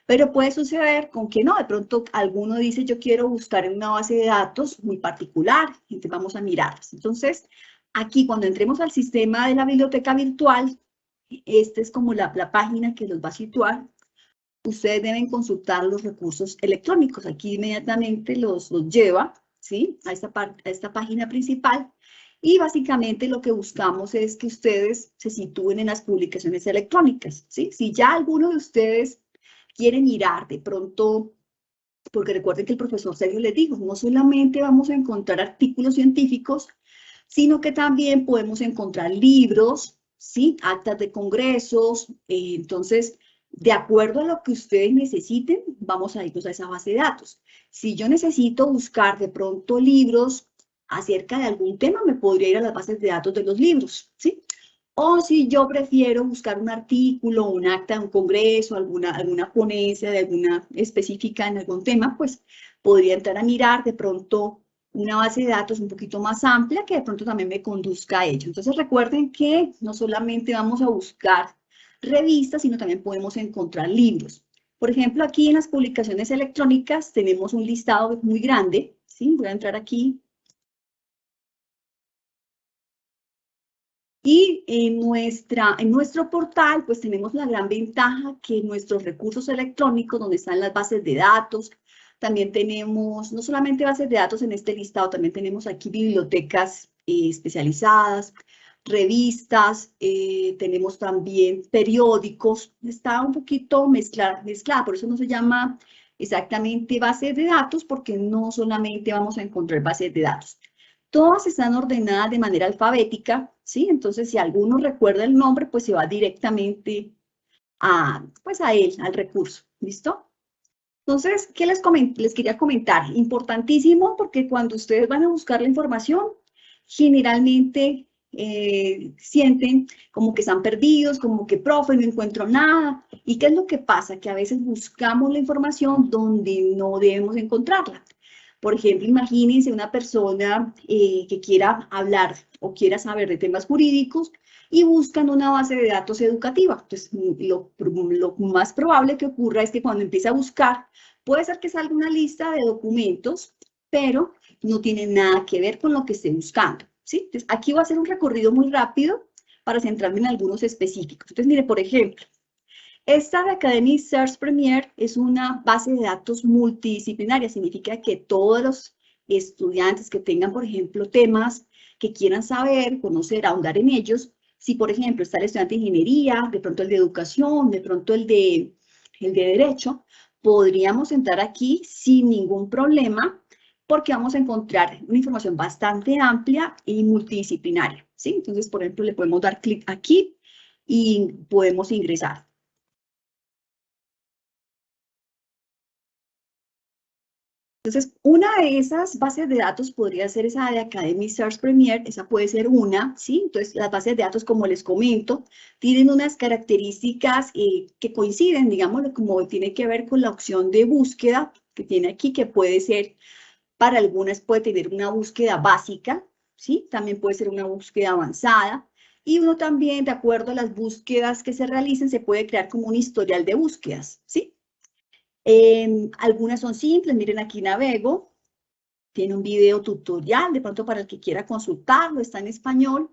Pero puede suceder con que no, de pronto alguno dice yo quiero buscar en una base de datos muy particular, entonces vamos a mirarlas. Entonces, aquí cuando entremos al sistema de la biblioteca virtual, esta es como la página que los va a situar. Ustedes deben consultar los recursos electrónicos. Aquí inmediatamente los lleva, ¿sí? A esta página principal. Y básicamente lo que buscamos es que ustedes se sitúen en las publicaciones electrónicas, ¿sí? Si ya alguno de ustedes quiere mirar de pronto, porque recuerden que el profesor Sergio les dijo, no solamente vamos a encontrar artículos científicos, sino que también podemos encontrar libros, ¿sí? Actas de congresos. Entonces, de acuerdo a lo que ustedes necesiten, vamos a irnos a esa base de datos. Si yo necesito buscar de pronto libros acerca de algún tema, me podría ir a las bases de datos de los libros, ¿sí? O si yo prefiero buscar un artículo, un acta de un congreso, alguna ponencia de alguna específica en algún tema, pues podría entrar a mirar de pronto una base de datos un poquito más amplia que de pronto también me conduzca a ello. Entonces recuerden que no solamente vamos a buscar revistas, sino también podemos encontrar libros. Por ejemplo, aquí en las publicaciones electrónicas tenemos un listado muy grande, ¿sí? Voy a entrar aquí. Y en nuestro portal, pues tenemos la gran ventaja que nuestros recursos electrónicos, donde están las bases de datos, también tenemos no solamente bases de datos en este listado, también tenemos aquí bibliotecas especializadas, revistas, tenemos también periódicos. Está un poquito mezclada, por eso no se llama exactamente bases de datos, porque no solamente vamos a encontrar bases de datos. Todas están ordenadas de manera alfabética, ¿sí? Entonces, si alguno recuerda el nombre, pues se va directamente pues a él, al recurso, ¿listo? Entonces, ¿qué les quería comentar? Importantísimo, porque cuando ustedes van a buscar la información, generalmente sienten como que están perdidos, como que, profe, no encuentro nada. ¿Y qué es lo que pasa? Que a veces buscamos la información donde no debemos encontrarla. Por ejemplo, imagínense una persona que quiera hablar o quiera saber de temas jurídicos y buscan una base de datos educativa. Entonces, lo más probable que ocurra es que cuando empiece a buscar, puede ser que salga una lista de documentos, pero no tiene nada que ver con lo que esté buscando, ¿sí? Entonces, aquí voy a hacer un recorrido muy rápido para centrarme en algunos específicos. Entonces, mire, por ejemplo, esta de Academy Search Premier es una base de datos multidisciplinaria. Significa que todos los estudiantes que tengan, por ejemplo, temas que quieran saber, conocer, ahondar en ellos, si, por ejemplo, está el estudiante de ingeniería, de pronto el de educación, de pronto el de derecho, podríamos entrar aquí sin ningún problema, porque vamos a encontrar una información bastante amplia y multidisciplinaria, ¿sí? Entonces, por ejemplo, le podemos dar clic aquí y podemos ingresar. Entonces, una de esas bases de datos podría ser esa de Academy Search Premier, esa puede ser una, ¿sí? Entonces, las bases de datos, como les comento, tienen unas características que coinciden, digámoslo, como tiene que ver con la opción de búsqueda que tiene aquí, que puede ser, para algunas puede tener una búsqueda básica, ¿sí? También puede ser una búsqueda avanzada, y uno también, de acuerdo a las búsquedas que se realicen, se puede crear como un historial de búsquedas, ¿sí? Algunas son simples, miren, aquí navego, tiene un video tutorial, de pronto para el que quiera consultarlo, está en español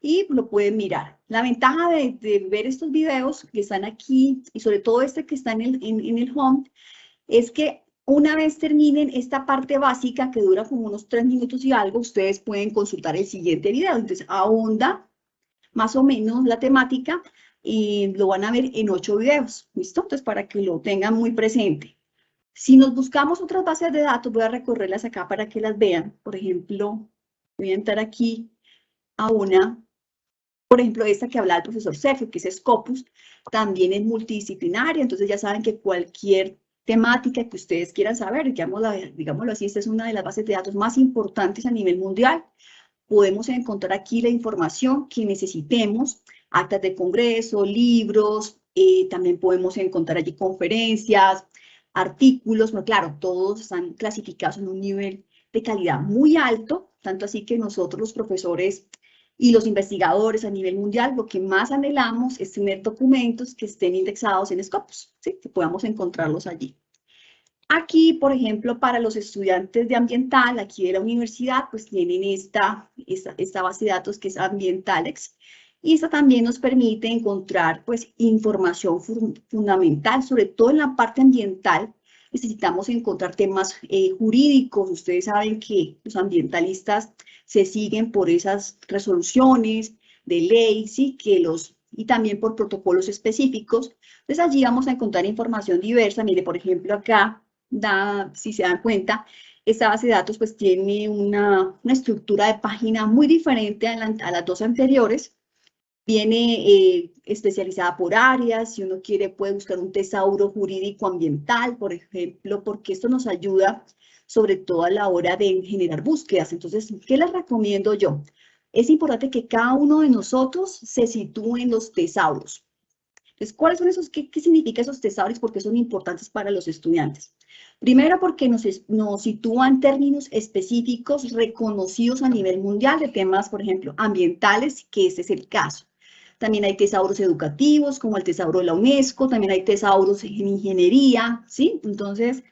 y lo pueden mirar. La ventaja de ver estos videos que están aquí, y sobre todo este que está en el home, es que una vez terminen esta parte básica, que dura como unos 3 minutos y algo, ustedes pueden consultar el siguiente video. Entonces, ahonda más o menos la temática, y lo van a ver en 8 videos, ¿listo? Entonces, para que lo tengan muy presente. Si nos buscamos otras bases de datos, voy a recorrerlas acá para que las vean. Por ejemplo, voy a entrar aquí a una, por ejemplo, esta que hablaba el profesor Sergio, que es Scopus, también es multidisciplinaria, entonces ya saben que cualquier temática que ustedes quieran saber, digámoslo así, esta es una de las bases de datos más importantes a nivel mundial. Podemos encontrar aquí la información que necesitemos, actas de congreso, libros, también podemos encontrar allí conferencias, artículos, pero claro, todos están clasificados en un nivel de calidad muy alto, tanto así que nosotros los profesores y los investigadores a nivel mundial, lo que más anhelamos es tener documentos que estén indexados en Scopus, ¿sí? Que podamos encontrarlos allí. Aquí, por ejemplo, para los estudiantes de ambiental, aquí de la universidad, pues tienen esta base de datos que es Ambientalex, y esta también nos permite encontrar, pues, información fundamental, sobre todo en la parte ambiental. Necesitamos encontrar temas jurídicos. Ustedes saben que los ambientalistas se siguen por esas resoluciones de ley, ¿sí? Y también por protocolos específicos. Entonces, allí vamos a encontrar información diversa. Mire, por ejemplo, acá, si se dan cuenta, esta base de datos pues tiene una estructura de página muy diferente a las dos anteriores. Viene especializada por áreas. Si uno quiere, puede buscar un tesauro jurídico ambiental, por ejemplo, porque esto nos ayuda sobre todo a la hora de generar búsquedas. Entonces, ¿qué les recomiendo yo? Es importante que cada uno de nosotros se sitúe en los tesauros. Entonces, ¿cuáles son esos? ¿Qué significan esos tesauros? ¿Por qué son importantes para los estudiantes? Primero, porque nos sitúan términos específicos reconocidos a nivel mundial de temas, por ejemplo, ambientales, que ese es el caso. También hay tesauros educativos, como el tesauro de la UNESCO, también hay tesauros en ingeniería, ¿sí? Entonces,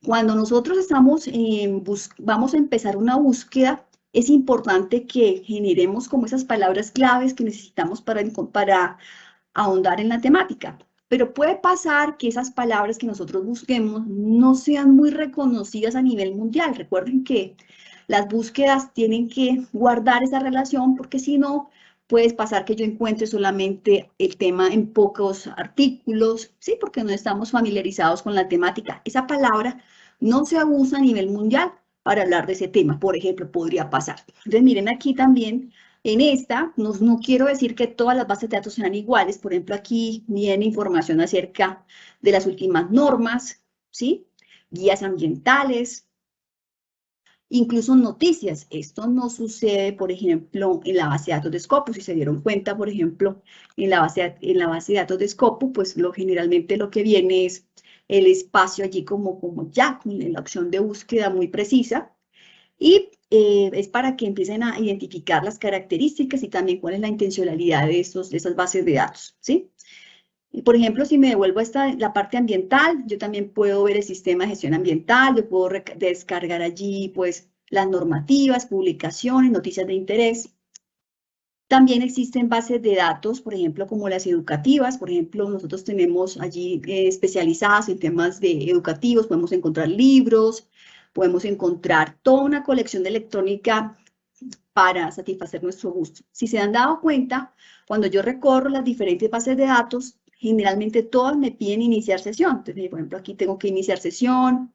cuando nosotros vamos a empezar una búsqueda, es importante que generemos como esas palabras claves que necesitamos para ahondar en la temática. Pero puede pasar que esas palabras que nosotros busquemos no sean muy reconocidas a nivel mundial. Recuerden que las búsquedas tienen que guardar esa relación, porque si no, puede pasar que yo encuentre solamente el tema en pocos artículos, ¿sí? Porque no estamos familiarizados con la temática. Esa palabra no se usa a nivel mundial para hablar de ese tema, por ejemplo, podría pasar. Entonces, miren aquí también, en esta, no quiero decir que todas las bases de datos sean iguales. Por ejemplo, aquí viene información acerca de las últimas normas, ¿sí? Guías ambientales, incluso noticias. Esto no sucede, por ejemplo, en la base de datos de Scopus. Si se dieron cuenta, por ejemplo, en la base de datos de Scopus, pues generalmente lo que viene es el espacio allí como ya con la opción de búsqueda muy precisa. Y es para que empiecen a identificar las características y también cuál es la intencionalidad de esas bases de datos, ¿sí? Y por ejemplo, si me devuelvo a la parte ambiental, yo también puedo ver el sistema de gestión ambiental, yo puedo descargar allí, pues, las normativas, publicaciones, noticias de interés. También existen bases de datos, por ejemplo, como las educativas. Por ejemplo, nosotros tenemos allí especializadas en temas educativos, podemos encontrar libros, podemos encontrar toda una colección de electrónica para satisfacer nuestro gusto. Si se han dado cuenta, cuando yo recorro las diferentes bases de datos, generalmente todas me piden iniciar sesión. Entonces, por ejemplo, aquí tengo que iniciar sesión,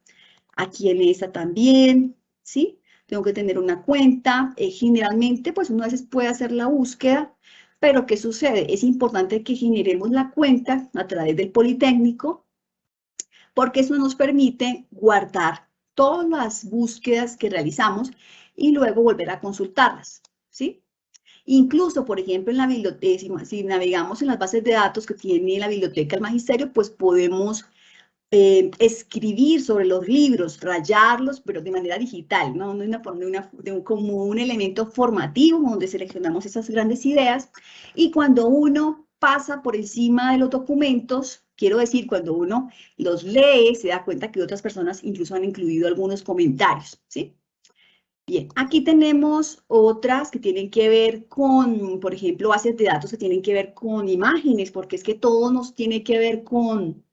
aquí en esta también, ¿sí? Tengo que tener una cuenta. Generalmente, pues uno a veces puede hacer la búsqueda, pero ¿qué sucede? Es importante que generemos la cuenta a través del Politécnico, porque eso nos permite guardar todas las búsquedas que realizamos y luego volver a consultarlas, ¿sí? Incluso, por ejemplo, en la biblioteca, si navegamos en las bases de datos que tiene la Biblioteca del Magisterio, pues podemos escribir sobre los libros, rayarlos, pero de manera digital, ¿no? Como un elemento formativo donde seleccionamos esas grandes ideas, y cuando uno pasa por encima de los documentos, quiero decir, cuando uno los lee, se da cuenta que otras personas incluso han incluido algunos comentarios, ¿sí? Bien, aquí tenemos otras que tienen que ver con, por ejemplo, bases de datos que tienen que ver con imágenes, porque es que todo nos tiene que ver con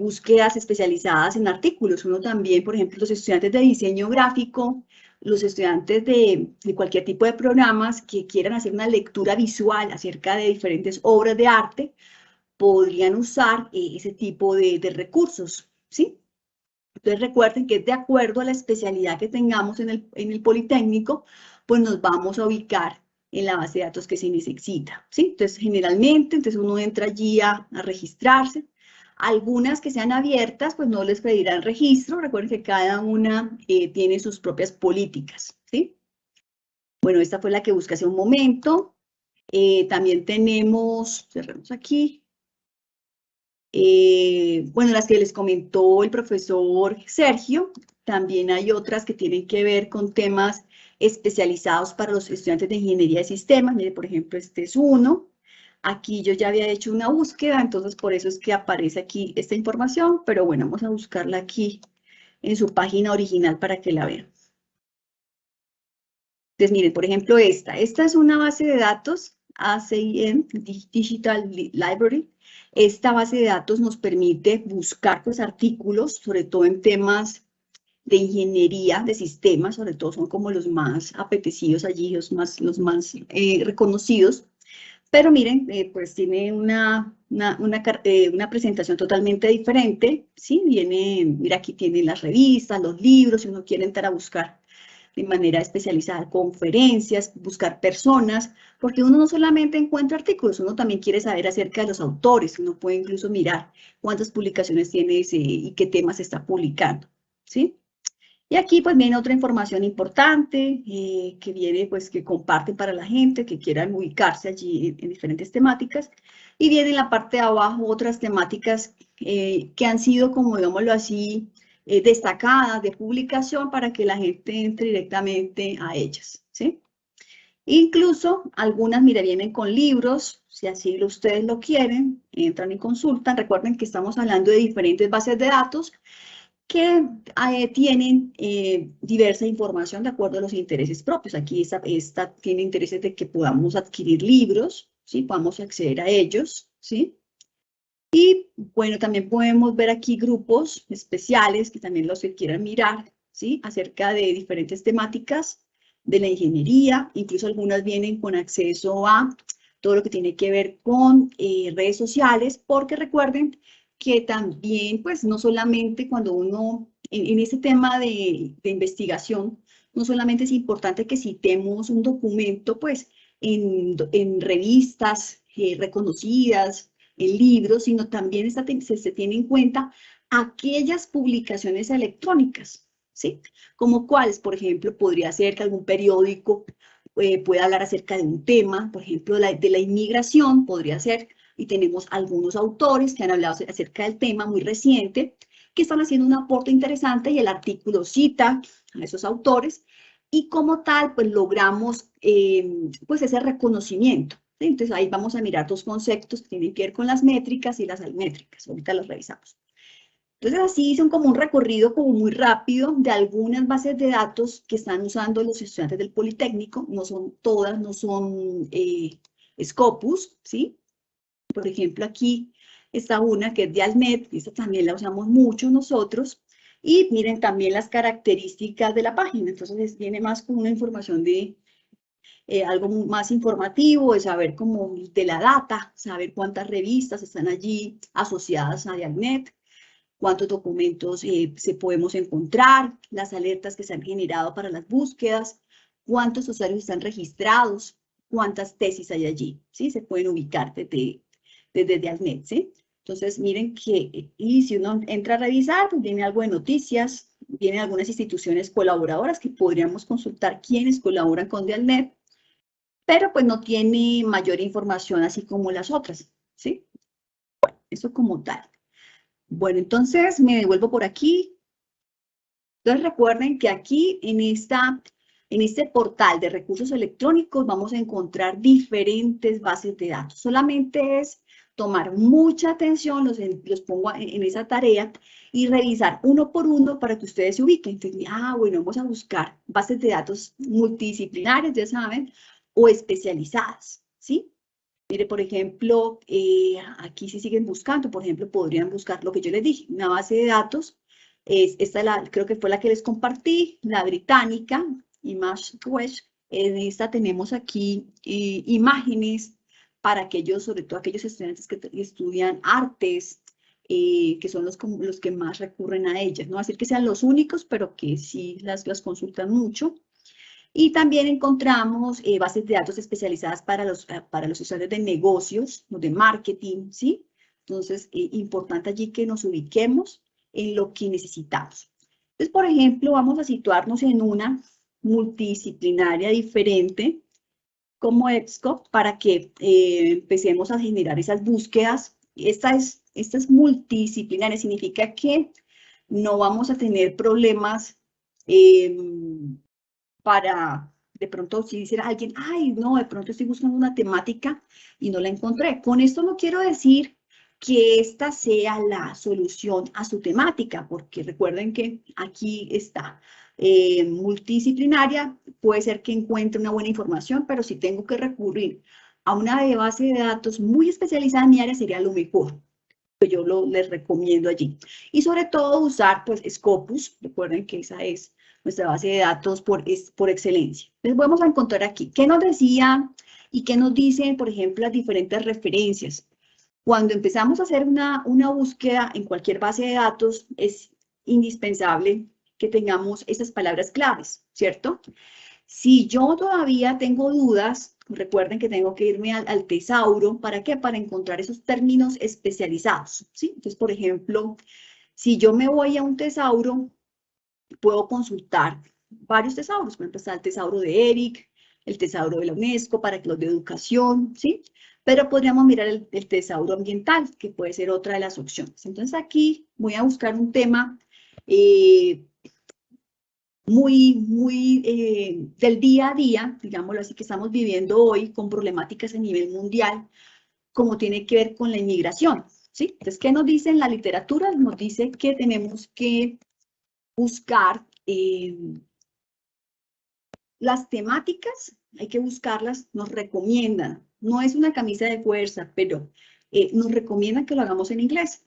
búsquedas especializadas en artículos. Uno también, por ejemplo, los estudiantes de diseño gráfico los estudiantes de cualquier tipo de programas que quieran hacer una lectura visual acerca de diferentes obras de arte, podrían usar ese tipo de recursos, ¿sí? Entonces recuerden que de acuerdo a la especialidad que tengamos en el Politécnico, pues nos vamos a ubicar en la base de datos que se necesita, ¿sí? Entonces generalmente, entonces uno entra allí a registrarse. Algunas que sean abiertas, pues no les pedirán registro. Recuerden que cada una tiene sus propias políticas, ¿sí? Bueno, esta fue la que busqué hace un momento. También tenemos, cerremos aquí. Bueno, las que les comentó el profesor Sergio, también hay otras que tienen que ver con temas especializados para los estudiantes de ingeniería de sistemas. Mire, por ejemplo, este es uno. Aquí yo ya había hecho una búsqueda, entonces por eso es que aparece aquí esta información, pero bueno, vamos a buscarla aquí en su página original para que la vean. Entonces, miren, por ejemplo, esta es una base de datos, ACIM, Digital Library. Esta base de datos nos permite buscar pues, artículos, sobre todo en temas de ingeniería de sistemas, sobre todo son como los más apetecidos allí, los más reconocidos. Pero miren, pues tiene una presentación totalmente diferente, ¿sí? Mira, aquí tiene las revistas, los libros, si uno quiere entrar a buscar de manera especializada, conferencias, buscar personas, porque uno no solamente encuentra artículos, uno también quiere saber acerca de los autores, uno puede incluso mirar cuántas publicaciones tiene y qué temas está publicando, ¿sí? Y aquí pues viene otra información importante que viene pues que comparten para la gente que quieran ubicarse allí en diferentes temáticas. Y viene en la parte de abajo otras temáticas que han sido, como digámoslo así, destacadas de publicación para que la gente entre directamente a ellas, ¿sí? Incluso algunas, mire, vienen con libros, si así ustedes lo quieren, entran y consultan. Recuerden que estamos hablando de diferentes bases de datos que tienen diversa información de acuerdo a los intereses propios. Aquí esta tiene intereses de que podamos adquirir libros, ¿sí? Podamos acceder a ellos, ¿sí? Y bueno, también podemos ver aquí grupos especiales que también los que quieran mirar, ¿sí? Acerca de diferentes temáticas de la ingeniería, incluso algunas vienen con acceso a todo lo que tiene que ver con redes sociales, porque recuerden que también, pues, no solamente cuando uno, en este tema de investigación, no solamente es importante que citemos un documento, pues, en revistas reconocidas, en libros, sino también se tiene en cuenta aquellas publicaciones electrónicas, ¿sí? Como cuáles, por ejemplo, podría ser que algún periódico pueda hablar acerca de un tema, por ejemplo, de la inmigración, podría ser, y tenemos algunos autores que han hablado acerca del tema muy reciente, que están haciendo un aporte interesante y el artículo cita a esos autores, y como tal, pues logramos pues ese reconocimiento. ¿Sí? Entonces ahí vamos a mirar dos conceptos que tienen que ver con las métricas y las almétricas. Ahorita los revisamos. Entonces así hice como un recorrido como muy rápido de algunas bases de datos que están usando los estudiantes del Politécnico. No son todas, no son Scopus, ¿sí? Por ejemplo, aquí está una que es de ALNET, esta también la usamos mucho nosotros. Y miren también las características de la página. Entonces viene más con una información de algo más informativo, de saber cómo de la data, saber cuántas revistas están allí asociadas a ALNET, cuántos documentos se podemos encontrar, las alertas que se han generado para las búsquedas, cuántos usuarios están registrados, cuántas tesis hay allí, ¿sí? Se pueden ubicar desde ALNET, ¿sí? Entonces, miren que, y si uno entra a revisar, pues viene algo de noticias, vienen algunas instituciones colaboradoras que podríamos consultar quiénes colaboran con ALNET, pero pues no tiene mayor información así como las otras, ¿sí? Bueno, eso como tal. Bueno, entonces me devuelvo por aquí. Entonces recuerden que aquí en este portal de recursos electrónicos vamos a encontrar diferentes bases de datos. Solamente es tomar mucha atención, los pongo en esa tarea y revisar uno por uno para que ustedes se ubiquen. Entonces, bueno, vamos a buscar bases de datos multidisciplinares, ya saben, o especializadas, ¿sí? Mire, por ejemplo, aquí si siguen buscando, por ejemplo, podrían buscar lo que yo les dije, una base de datos. Esta creo que fue la que les compartí, la británica, ImageWedge. En esta tenemos aquí imágenes para aquellos, sobre todo aquellos estudiantes que estudian artes, que son los que más recurren a ellas. No decir que sean los únicos, pero que sí las consultan mucho. Y también encontramos bases de datos especializadas para los usuarios de negocios, de marketing, ¿sí? Entonces, importante allí que nos ubiquemos en lo que necesitamos. Entonces, por ejemplo, vamos a situarnos en una multidisciplinaria diferente como EBSCO para que empecemos a generar esas búsquedas. Esta es multidisciplinaria, significa que no vamos a tener problemas para, de pronto, si dijera alguien, ay, no, de pronto estoy buscando una temática y no la encontré. Con esto no quiero decir que esta sea la solución a su temática, porque recuerden que aquí está multidisciplinaria, puede ser que encuentre una buena información, pero si tengo que recurrir a una base de datos muy especializada en mi área, sería lo mejor. Yo les recomiendo allí. Y sobre todo usar, pues, Scopus, recuerden que esa es nuestra base de datos por excelencia. Entonces, vamos a encontrar aquí, ¿qué nos decían y qué nos dicen, por ejemplo, las diferentes referencias? Cuando empezamos a hacer una búsqueda en cualquier base de datos, es indispensable que tengamos esas palabras claves, ¿cierto? Si yo todavía tengo dudas, recuerden que tengo que irme al tesauro. ¿Para qué? Para encontrar esos términos especializados, ¿sí? Entonces, por ejemplo, si yo me voy a un tesauro, puedo consultar varios tesauros. Por ejemplo, está el tesauro de ERIC, el tesauro de la UNESCO, para los de educación, ¿sí? Pero podríamos mirar el tesauro ambiental, que puede ser otra de las opciones. Entonces, aquí voy a buscar un tema muy del día a día, digámoslo así, que estamos viviendo hoy con problemáticas a nivel mundial, como tiene que ver con la inmigración, ¿sí? Entonces, ¿qué nos dice en la literatura? Nos dice que tenemos que buscar las temáticas, hay que buscarlas, nos recomiendan, no es una camisa de fuerza, pero nos recomiendan que lo hagamos en inglés.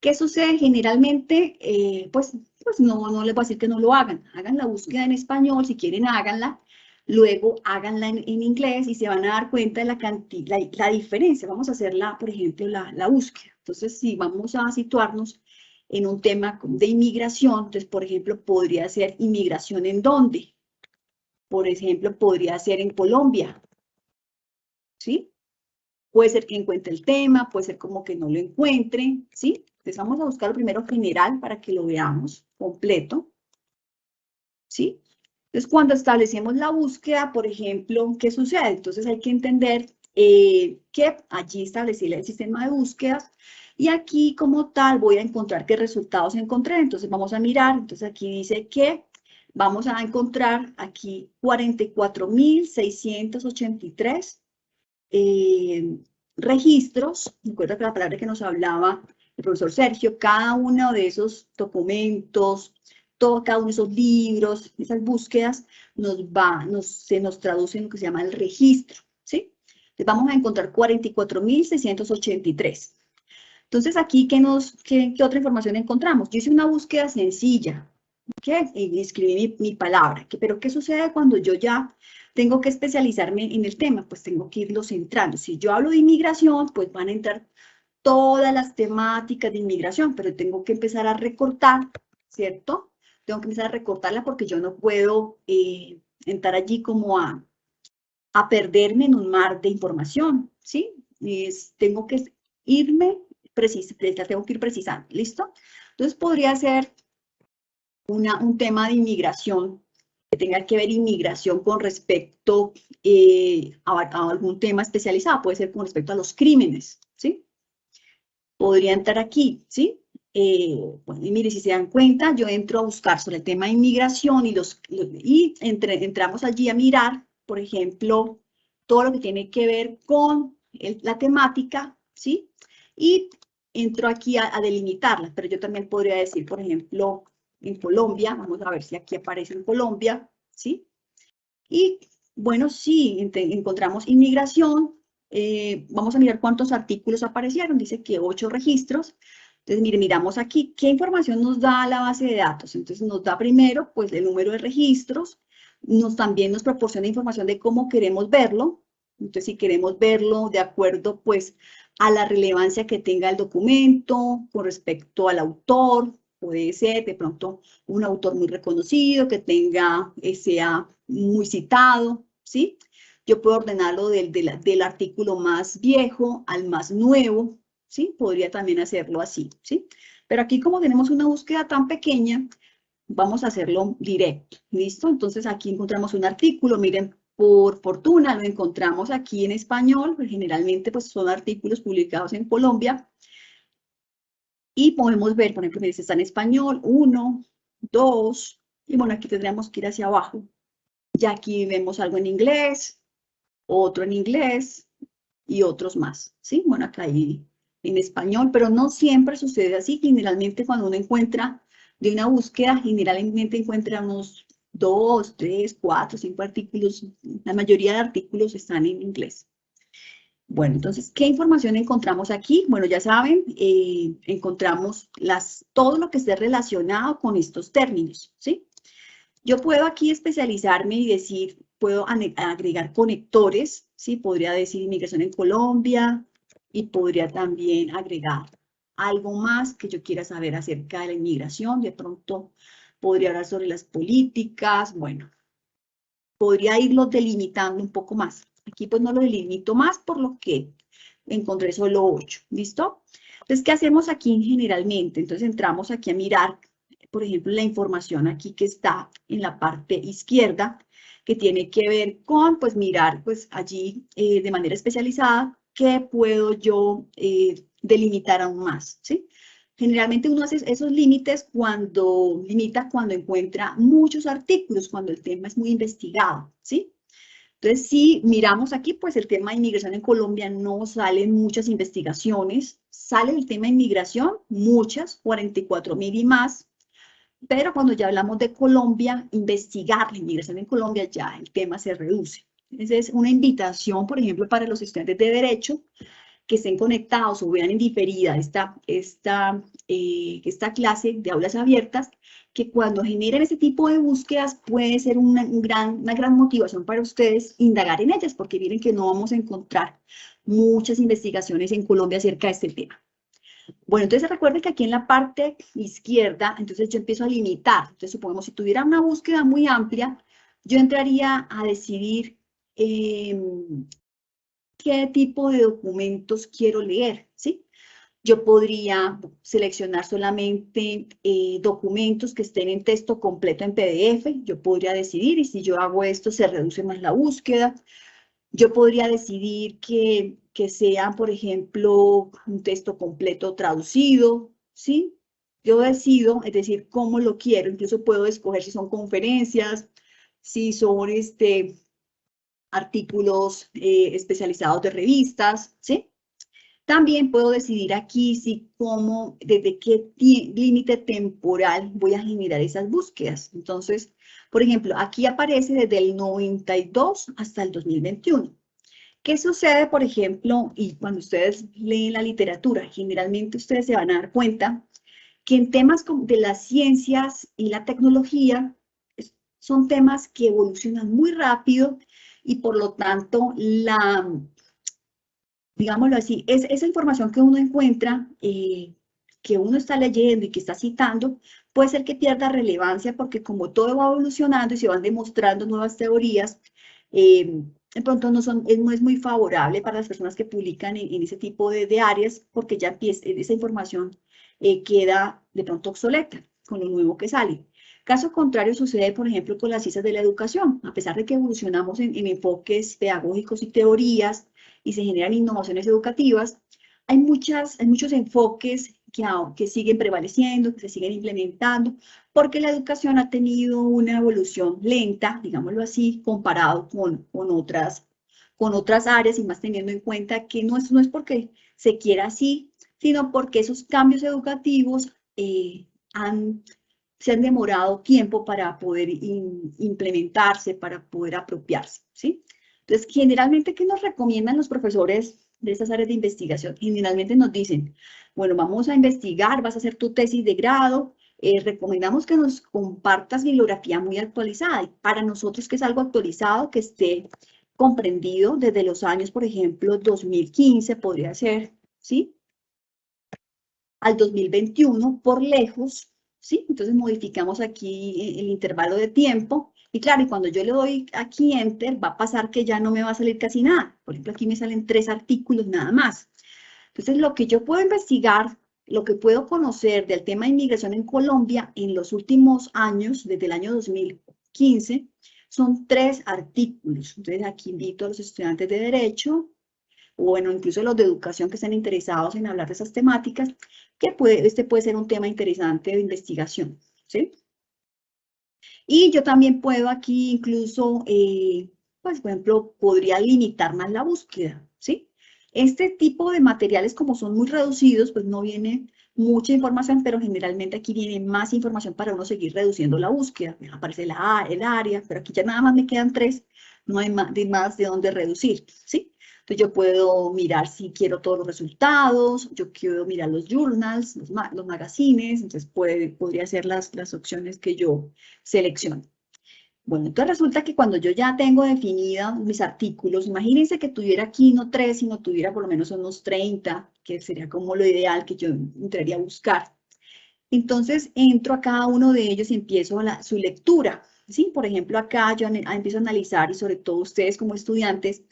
¿Qué sucede? Generalmente, pues no les voy a decir que no lo hagan. Hagan la búsqueda en español, si quieren háganla. Luego háganla en inglés y se van a dar cuenta de la diferencia. Vamos a hacer, por ejemplo, la búsqueda. Entonces, si vamos a situarnos en un tema de inmigración, entonces, por ejemplo, podría ser inmigración ¿en dónde? Por ejemplo, podría ser en Colombia, ¿sí? Puede ser que encuentre el tema, puede ser como que no lo encuentre, ¿sí? Entonces vamos a buscar primero general para que lo veamos completo, ¿sí? Entonces cuando establecemos la búsqueda, por ejemplo, ¿qué sucede? Entonces hay que entender que allí establecí el sistema de búsquedas y aquí como tal voy a encontrar qué resultados encontré. Entonces vamos a mirar, entonces aquí dice que vamos a encontrar aquí 44.683 registros. Recuerda que la palabra que nos hablaba el profesor Sergio, cada uno de esos documentos, cada uno de esos libros, esas búsquedas, se nos traduce en lo que se llama el registro, ¿sí? Entonces vamos a encontrar 44.683. Entonces aquí, ¿qué otra información encontramos? Yo hice una búsqueda sencilla, ¿ok? Y escribí mi palabra, pero ¿qué sucede cuando yo ya tengo que especializarme en el tema? Pues tengo que irlo centrando. Si yo hablo de inmigración, pues van a entrar todas las temáticas de inmigración, pero tengo que empezar a recortar, ¿cierto? Tengo que empezar a recortarla porque yo no puedo entrar allí como a perderme en un mar de información, ¿sí? Tengo que irme tengo que ir precisando, ¿listo? Entonces podría ser un tema de inmigración que tenga que ver inmigración con respecto a algún tema especializado, puede ser con respecto a los crímenes, ¿sí? Podría entrar aquí, ¿sí? Bueno, y mire, si se dan cuenta, yo entro a buscar sobre el tema de inmigración y entramos allí a mirar, por ejemplo, todo lo que tiene que ver con la temática, ¿sí? Y entro aquí a delimitarla, pero yo también podría decir, por ejemplo, en Colombia, vamos a ver si aquí aparece en Colombia, ¿sí? Y bueno, sí, encontramos inmigración, vamos a mirar cuántos artículos aparecieron, dice que 8 registros. Entonces, mire, miramos aquí, ¿qué información nos da la base de datos? Entonces, nos da primero, pues, el número de registros, también nos proporciona información de cómo queremos verlo. Entonces, si queremos verlo de acuerdo, pues, a la relevancia que tenga el documento, con respecto al autor, puede ser de pronto un autor muy reconocido, que sea muy citado, ¿sí? Yo puedo ordenarlo del artículo más viejo al más nuevo, ¿sí? Podría también hacerlo así, ¿sí? Pero aquí, como tenemos una búsqueda tan pequeña, vamos a hacerlo directo, ¿listo? Entonces, aquí encontramos un artículo, miren, por fortuna lo encontramos aquí en español, pues generalmente pues son artículos publicados en Colombia, y podemos ver, por ejemplo, mire, este está en español, 1, 2, y bueno, aquí tendríamos que ir hacia abajo. Ya aquí vemos algo en inglés, otro en inglés y otros más, ¿sí? Bueno, acá hay en español, pero no siempre sucede así. Generalmente cuando uno encuentra de una búsqueda, generalmente encuentra unos 2, 3, 4, 5 artículos. La mayoría de artículos están en inglés. Bueno, entonces, ¿qué información encontramos aquí? Bueno, ya saben, encontramos todo lo que esté relacionado con estos términos, ¿sí? Yo puedo aquí especializarme y decir, puedo agregar conectores, ¿sí? Podría decir inmigración en Colombia y podría también agregar algo más que yo quiera saber acerca de la inmigración. De pronto podría hablar sobre las políticas, bueno, podría irlo delimitando un poco más. Aquí pues no lo delimito más por lo que encontré solo 8, ¿listo? Entonces, ¿qué hacemos aquí generalmente? Entonces entramos aquí a mirar, por ejemplo, la información aquí que está en la parte izquierda, que tiene que ver con, pues, mirar, pues, allí de manera especializada, qué puedo yo delimitar aún más, ¿sí? Generalmente uno hace esos límites cuando encuentra muchos artículos, cuando el tema es muy investigado, ¿sí? Entonces, si miramos aquí, pues el tema de inmigración en Colombia no salen muchas investigaciones, sale el tema de inmigración, muchas, 44.000 y más, pero cuando ya hablamos de Colombia, investigar la inmigración en Colombia, ya el tema se reduce. Esa es una invitación, por ejemplo, para los estudiantes de Derecho, que estén conectados o vean en diferida esta clase de aulas abiertas, que cuando generen ese tipo de búsquedas puede ser una gran motivación para ustedes indagar en ellas, porque miren que no vamos a encontrar muchas investigaciones en Colombia acerca de este tema. Bueno, entonces recuerden que aquí en la parte izquierda, entonces yo empiezo a limitar. Entonces, supongamos, si tuviera una búsqueda muy amplia, yo entraría a decidir qué tipo de documentos quiero leer, ¿sí? Yo podría seleccionar solamente documentos que estén en texto completo en PDF. Yo podría decidir, y si yo hago esto, se reduce más la búsqueda. Yo podría decidir que sea, por ejemplo, un texto completo traducido, ¿sí? Yo decido, es decir, cómo lo quiero. Incluso puedo escoger si son conferencias, si son artículos especializados de revistas, ¿sí? También puedo decidir aquí desde qué límite temporal voy a generar esas búsquedas. Entonces, por ejemplo, aquí aparece desde el 92 hasta el 2021. ¿Qué sucede, por ejemplo, y cuando ustedes leen la literatura? Generalmente ustedes se van a dar cuenta que en temas de las ciencias y la tecnología son temas que evolucionan muy rápido y por lo tanto digámoslo así, esa información que uno encuentra, que uno está leyendo y que está citando, puede ser que pierda relevancia porque como todo va evolucionando y se van demostrando nuevas teorías, de pronto no es muy favorable para las personas que publican en ese tipo de áreas porque ya esa información queda de pronto obsoleta con lo nuevo que sale. Caso contrario sucede, por ejemplo, con las ciencias de la educación. A pesar de que evolucionamos en enfoques pedagógicos y teorías y se generan innovaciones educativas, hay muchos enfoques que siguen prevaleciendo, que se siguen implementando, porque la educación ha tenido una evolución lenta, digámoslo así, comparado con otras áreas, y más teniendo en cuenta que no es porque se quiera así, sino porque esos cambios educativos se han demorado tiempo para poder implementarse, para poder apropiarse, ¿sí? Entonces, generalmente, ¿qué nos recomiendan los profesores de esas áreas de investigación? Generalmente nos dicen, bueno, vamos a investigar, vas a hacer tu tesis de grado, recomendamos que nos compartas bibliografía muy actualizada. Y para nosotros que es algo actualizado, que esté comprendido desde los años, por ejemplo, 2015 podría ser, ¿sí? Al 2021 por lejos, ¿sí? Entonces modificamos aquí el intervalo de tiempo. Y claro, y cuando yo le doy aquí Enter, va a pasar que ya no me va a salir casi nada. Por ejemplo, aquí me salen 3 artículos nada más. Entonces, lo que yo puedo investigar, lo que puedo conocer del tema de inmigración en Colombia en los últimos años, desde el año 2015, son 3 artículos. Entonces, aquí invito a los estudiantes de Derecho, o bueno, incluso los de Educación que estén interesados en hablar de esas temáticas, que este puede ser un tema interesante de investigación, ¿sí? Y yo también puedo aquí incluso, pues, por ejemplo, podría limitar más la búsqueda, ¿sí? Este tipo de materiales, como son muy reducidos, pues no viene mucha información, pero generalmente aquí viene más información para uno seguir reduciendo la búsqueda. Aparece el área, pero aquí ya nada más me quedan 3, no hay más de dónde reducir, ¿sí? Entonces yo puedo mirar si quiero todos los resultados, yo quiero mirar los journals, los magazines, entonces podría ser las opciones que yo selecciono. Bueno, entonces resulta que cuando yo ya tengo definidos mis artículos, imagínense que tuviera aquí no 3, sino tuviera por lo menos unos 30, que sería como lo ideal que yo entraría a buscar. Entonces entro a cada uno de ellos y empiezo su lectura. ¿Sí? Por ejemplo, acá yo empiezo a analizar, y sobre todo ustedes como estudiantes,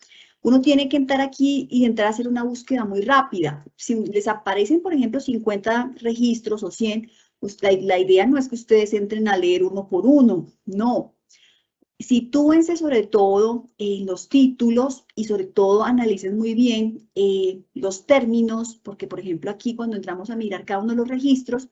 uno tiene que entrar aquí y entrar a hacer una búsqueda muy rápida. Si les aparecen, por ejemplo, 50 registros o 100, pues la idea no es que ustedes entren a leer uno por uno, no. Sitúense sobre todo en los títulos y sobre todo analicen muy bien los términos, porque por ejemplo aquí cuando entramos a mirar cada uno de los registros,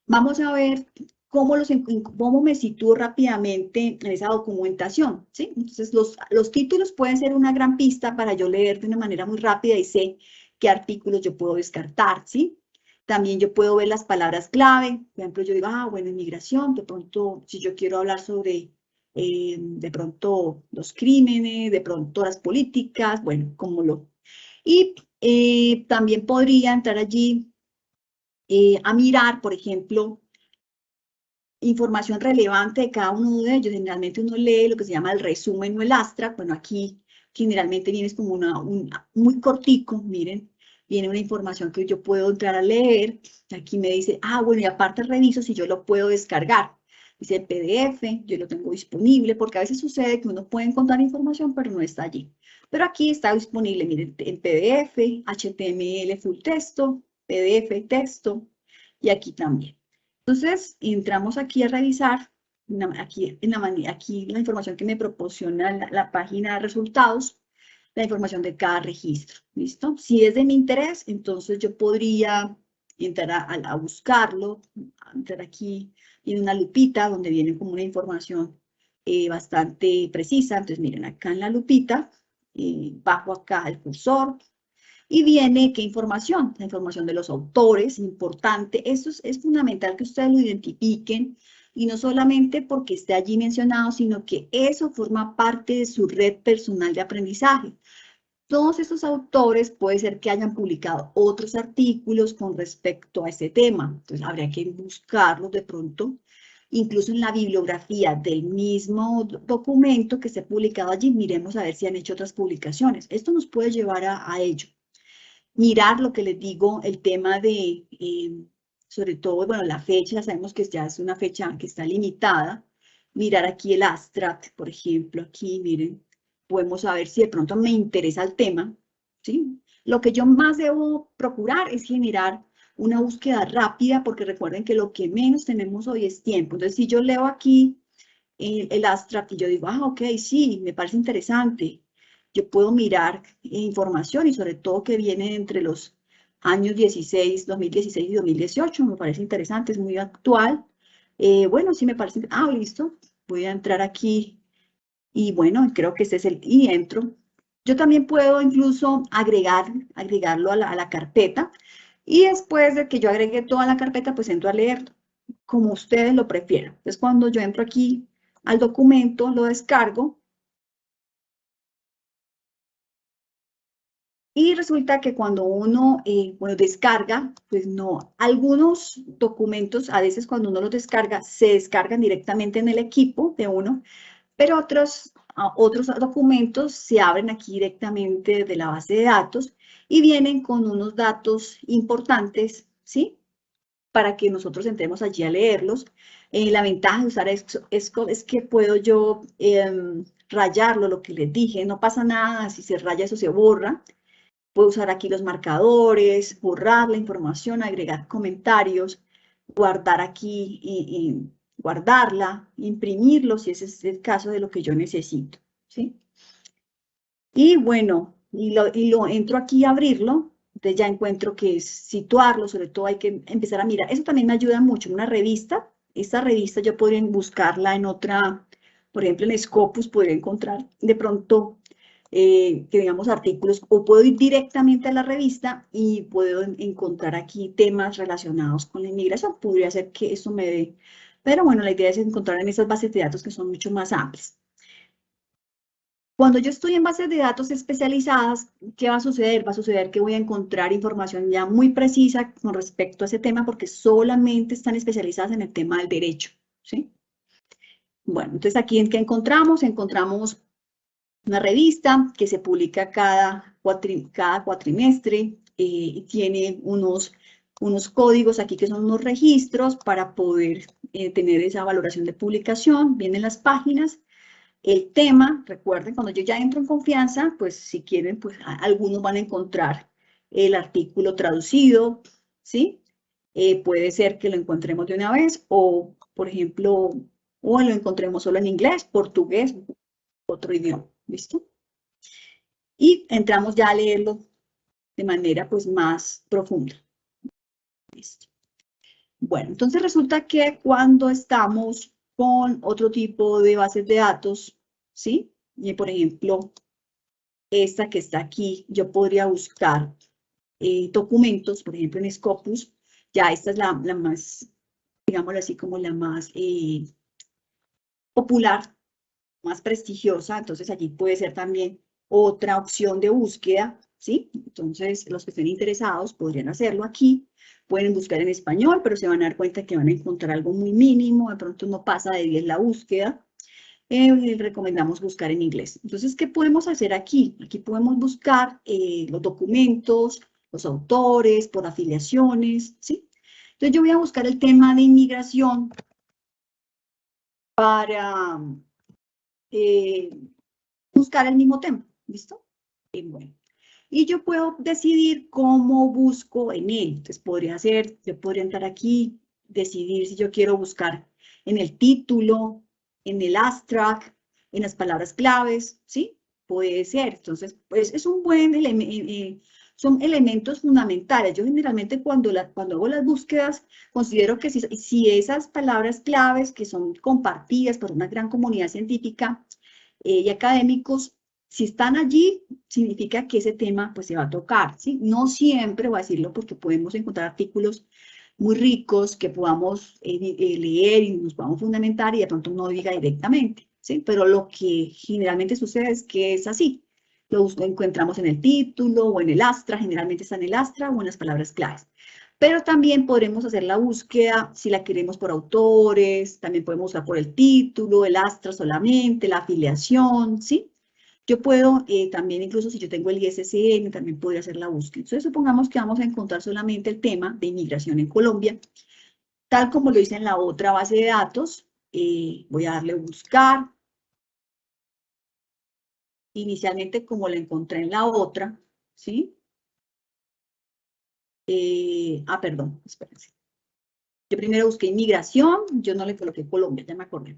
vamos a ver cómo me sitúo rápidamente en esa documentación, ¿sí? Entonces los títulos pueden ser una gran pista para yo leer de una manera muy rápida y sé qué artículos yo puedo descartar, ¿sí? También yo puedo ver las palabras clave, por ejemplo, yo digo, bueno, inmigración, de pronto, si yo quiero hablar sobre de pronto los crímenes, de pronto las políticas, bueno, como lo... Y también podría entrar allí a mirar, por ejemplo, información relevante de cada uno de ellos. Generalmente uno lee lo que se llama el resumen o el abstract. Bueno, aquí generalmente viene como muy cortico, miren, viene una información que yo puedo entrar a leer. Aquí me dice, bueno, y aparte reviso si yo lo puedo descargar. Dice el PDF, yo lo tengo disponible, porque a veces sucede que uno puede encontrar información, pero no está allí. Pero aquí está disponible, miren, en PDF, HTML full texto, PDF texto, y aquí también. Entonces, entramos aquí a revisar, aquí la información que me proporciona la página de resultados, la información de cada registro, ¿listo? Si es de mi interés, entonces yo podría entrar a buscarlo, entrar aquí en una lupita donde viene como una información bastante precisa. Entonces, miren, acá en la lupita, bajo acá el cursor, y viene, ¿qué información? La información de los autores, importante. Esto es fundamental que ustedes lo identifiquen, y no solamente porque esté allí mencionado, sino que eso forma parte de su red personal de aprendizaje. Todos estos autores puede ser que hayan publicado otros artículos con respecto a ese tema. Entonces, habría que buscarlos de pronto, incluso en la bibliografía del mismo documento que esté publicado allí, miremos a ver si han hecho otras publicaciones. Esto nos puede llevar a ello. Mirar lo que les digo, el tema de, sobre todo, bueno, la fecha, sabemos que ya es una fecha que está limitada. Mirar aquí el abstract, por ejemplo, aquí, miren, podemos saber si de pronto me interesa el tema, ¿sí? Lo que yo más debo procurar es generar una búsqueda rápida, porque recuerden que lo que menos tenemos hoy es tiempo. Entonces, si yo leo aquí el abstract y yo digo, ok, sí, me parece interesante, yo puedo mirar información y sobre todo que viene entre los años 2016 y 2018, me parece interesante, es muy actual. Bueno, sí me parece, listo, voy a entrar aquí y bueno, creo que este es y entro. Yo también puedo incluso agregarlo a la carpeta, y después de que yo agregue toda la carpeta, pues entro a leer como ustedes lo prefieran. Entonces, cuando yo entro aquí al documento, lo descargo Y resulta que cuando uno, bueno, descarga, pues no, algunos documentos, a veces cuando uno los descarga, se descargan directamente en el equipo de uno, pero otros documentos se abren aquí directamente de la base de datos y vienen con unos datos importantes, ¿sí? Para que nosotros entremos allí a leerlos. La ventaja de usar Xcode es que puedo yo rayarlo, lo que les dije, no pasa nada, si se raya eso se borra. Puedo usar aquí los marcadores, borrar la información, agregar comentarios, guardar aquí y guardarla, imprimirlo si ese es el caso de lo que yo necesito, ¿sí? Y bueno, lo entro aquí a abrirlo, entonces ya encuentro que es situarlo, sobre todo hay que empezar a mirar. Eso también me ayuda mucho en una revista. Esta revista yo podría buscarla en otra, por ejemplo en Scopus podría encontrar de pronto que digamos artículos, o puedo ir directamente a la revista y puedo encontrar aquí temas relacionados con la inmigración. Podría ser que eso me dé, pero bueno, la idea es encontrar en esas bases de datos que son mucho más amplias. Cuando yo estoy en bases de datos especializadas, ¿qué va a suceder? Va a suceder que voy a encontrar información ya muy precisa con respecto a ese tema porque solamente están especializadas en el tema del derecho, ¿sí? Bueno, entonces aquí en qué encontramos una revista que se publica cada cuatrimestre y tiene unos códigos aquí que son unos registros para poder tener esa valoración de publicación. Vienen las páginas. El tema, recuerden, cuando yo ya entro en confianza, pues si quieren, pues algunos van a encontrar el artículo traducido, ¿sí? Puede ser que lo encontremos de una vez o, por ejemplo, o lo encontremos solo en inglés, portugués, otro idioma, ¿listo? Y entramos ya a leerlo de manera pues más profunda. ¿Listo? Bueno, entonces resulta que cuando estamos con otro tipo de bases de datos, ¿sí? Y por ejemplo, esta que está aquí, yo podría buscar documentos, por ejemplo en Scopus, ya esta es la más, digámoslo así, como la más popular, más prestigiosa, entonces allí puede ser también otra opción de búsqueda, ¿sí? Entonces, los que estén interesados podrían hacerlo aquí, pueden buscar en español, pero se van a dar cuenta que van a encontrar algo muy mínimo, de pronto no pasa de 10 la búsqueda, recomendamos buscar en inglés. Entonces, ¿qué podemos hacer aquí? Aquí podemos buscar los documentos, los autores, por afiliaciones, ¿sí? Entonces, yo voy a buscar el tema de inmigración para buscar el mismo tema, ¿listo? Bueno. Y yo puedo decidir cómo busco en él. Entonces, yo podría entrar aquí, decidir si yo quiero buscar en el título, en el abstract, en las palabras claves, ¿sí? Puede ser. Entonces, pues es un buen elemento, son elementos fundamentales. Yo generalmente cuando hago las búsquedas, considero que si esas palabras claves que son compartidas por una gran comunidad científica y académicos, si están allí, significa que ese tema pues se va a tocar, ¿sí? No siempre voy a decirlo porque podemos encontrar artículos muy ricos que podamos leer y nos podamos fundamentar y de pronto no diga directamente, ¿sí? Pero lo que generalmente sucede es que es así. Lo encontramos en el título o en el astra, generalmente está en el astra o en las palabras claves. Pero también podremos hacer la búsqueda, si la queremos por autores, también podemos usar por el título, el astra solamente, la afiliación, ¿sí? Yo puedo también, incluso si yo tengo el ISSN, también podría hacer la búsqueda. Entonces, supongamos que vamos a encontrar solamente el tema de inmigración en Colombia, tal como lo hice en la otra base de datos. Voy a darle buscar. Inicialmente, como la encontré en la otra, ¿sí? Perdón, espérense. Yo primero busqué inmigración, yo no le coloqué Colombia, ya me acordé.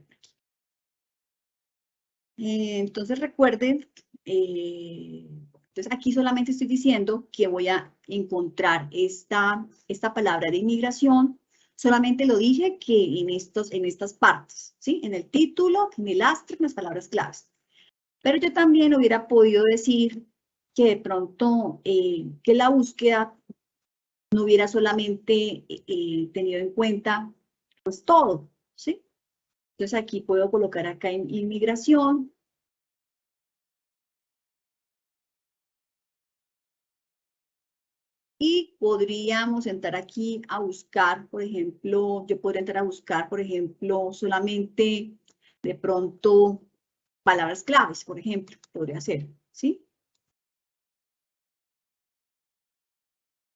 Entonces recuerden, entonces aquí solamente estoy diciendo que voy a encontrar esta palabra de inmigración, solamente lo dije que en estas partes, ¿sí? En el título, en el astra, en las palabras claves. Pero yo también hubiera podido decir que de pronto que la búsqueda no hubiera solamente tenido en cuenta pues todo, ¿sí? Entonces aquí puedo colocar acá en inmigración. Y podríamos entrar aquí a buscar, por ejemplo, yo podría entrar a buscar, por ejemplo, solamente de pronto palabras claves, por ejemplo, podría ser, ¿sí?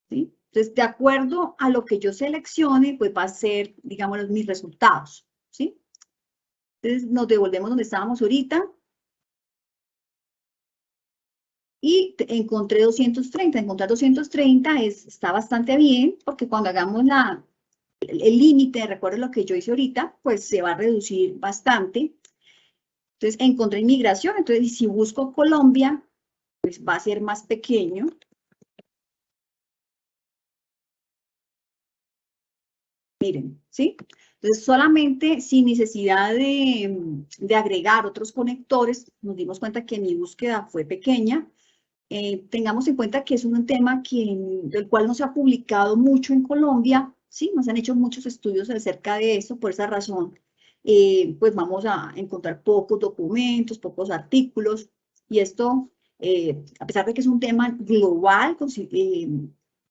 ¿Sí? Entonces, de acuerdo a lo que yo seleccione, pues va a ser, digamos, mis resultados, ¿sí? Entonces, nos devolvemos donde estábamos ahorita. Y encontré 230. Encontrar 230 está bastante bien, porque cuando hagamos el límite, recuerden lo que yo hice ahorita, pues se va a reducir bastante. Entonces, encontré inmigración. Entonces, si busco Colombia, pues va a ser más pequeño. Miren, ¿sí? Entonces, solamente sin necesidad de agregar otros conectores, nos dimos cuenta que mi búsqueda fue pequeña. Tengamos en cuenta que es un tema del cual no se ha publicado mucho en Colombia, ¿sí? No se han hecho muchos estudios acerca de eso, por esa razón, pues vamos a encontrar pocos documentos, pocos artículos, y esto, a pesar de que es un tema global,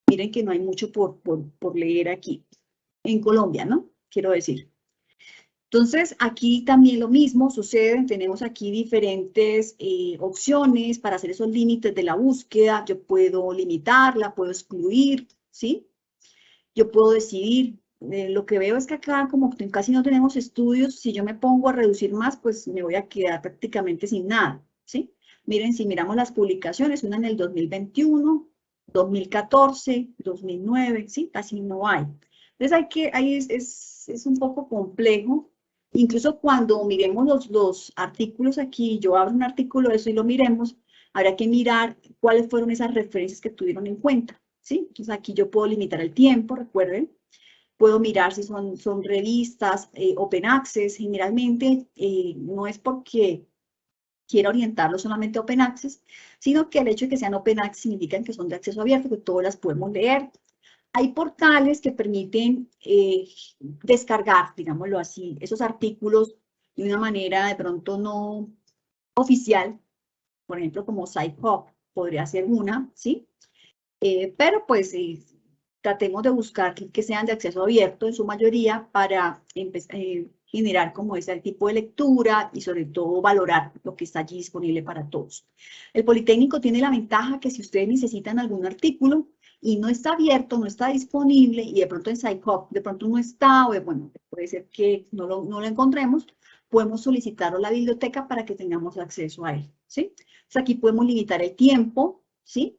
miren que no hay mucho por leer aquí, en Colombia, ¿no? Quiero decir. Entonces, aquí también lo mismo sucede, tenemos aquí diferentes opciones para hacer esos límites de la búsqueda. Yo puedo limitarla, puedo excluir, ¿sí? Yo puedo decidir. Lo que veo es que acá, como casi no tenemos estudios, si yo me pongo a reducir más, pues me voy a quedar prácticamente sin nada, ¿sí? Miren, si miramos las publicaciones, una en el 2021, 2014, 2009, ¿sí? Casi no hay. Entonces, ahí es un poco complejo. Incluso cuando miremos los artículos aquí, yo abro un artículo de eso y lo miremos, habrá que mirar cuáles fueron esas referencias que tuvieron en cuenta, ¿sí? Entonces aquí yo puedo limitar el tiempo, recuerden, puedo mirar si son revistas, open access, generalmente no es porque quiera orientarlo solamente a open access, sino que el hecho de que sean open access significa que son de acceso abierto, que todas las podemos leer. Hay portales que permiten descargar, digámoslo así, esos artículos de una manera de pronto no oficial, por ejemplo, como SciHub podría ser una, ¿sí? Pero pues tratemos de buscar que sean de acceso abierto en su mayoría para generar como ese tipo de lectura y sobre todo valorar lo que está allí disponible para todos. El Politécnico tiene la ventaja que si ustedes necesitan algún artículo y no está abierto, no está disponible y de pronto en SciHub de pronto no está, o bueno, puede ser que no lo encontremos, podemos solicitarlo a la biblioteca para que tengamos acceso a él, ¿sí? Entonces aquí podemos limitar el tiempo, ¿sí?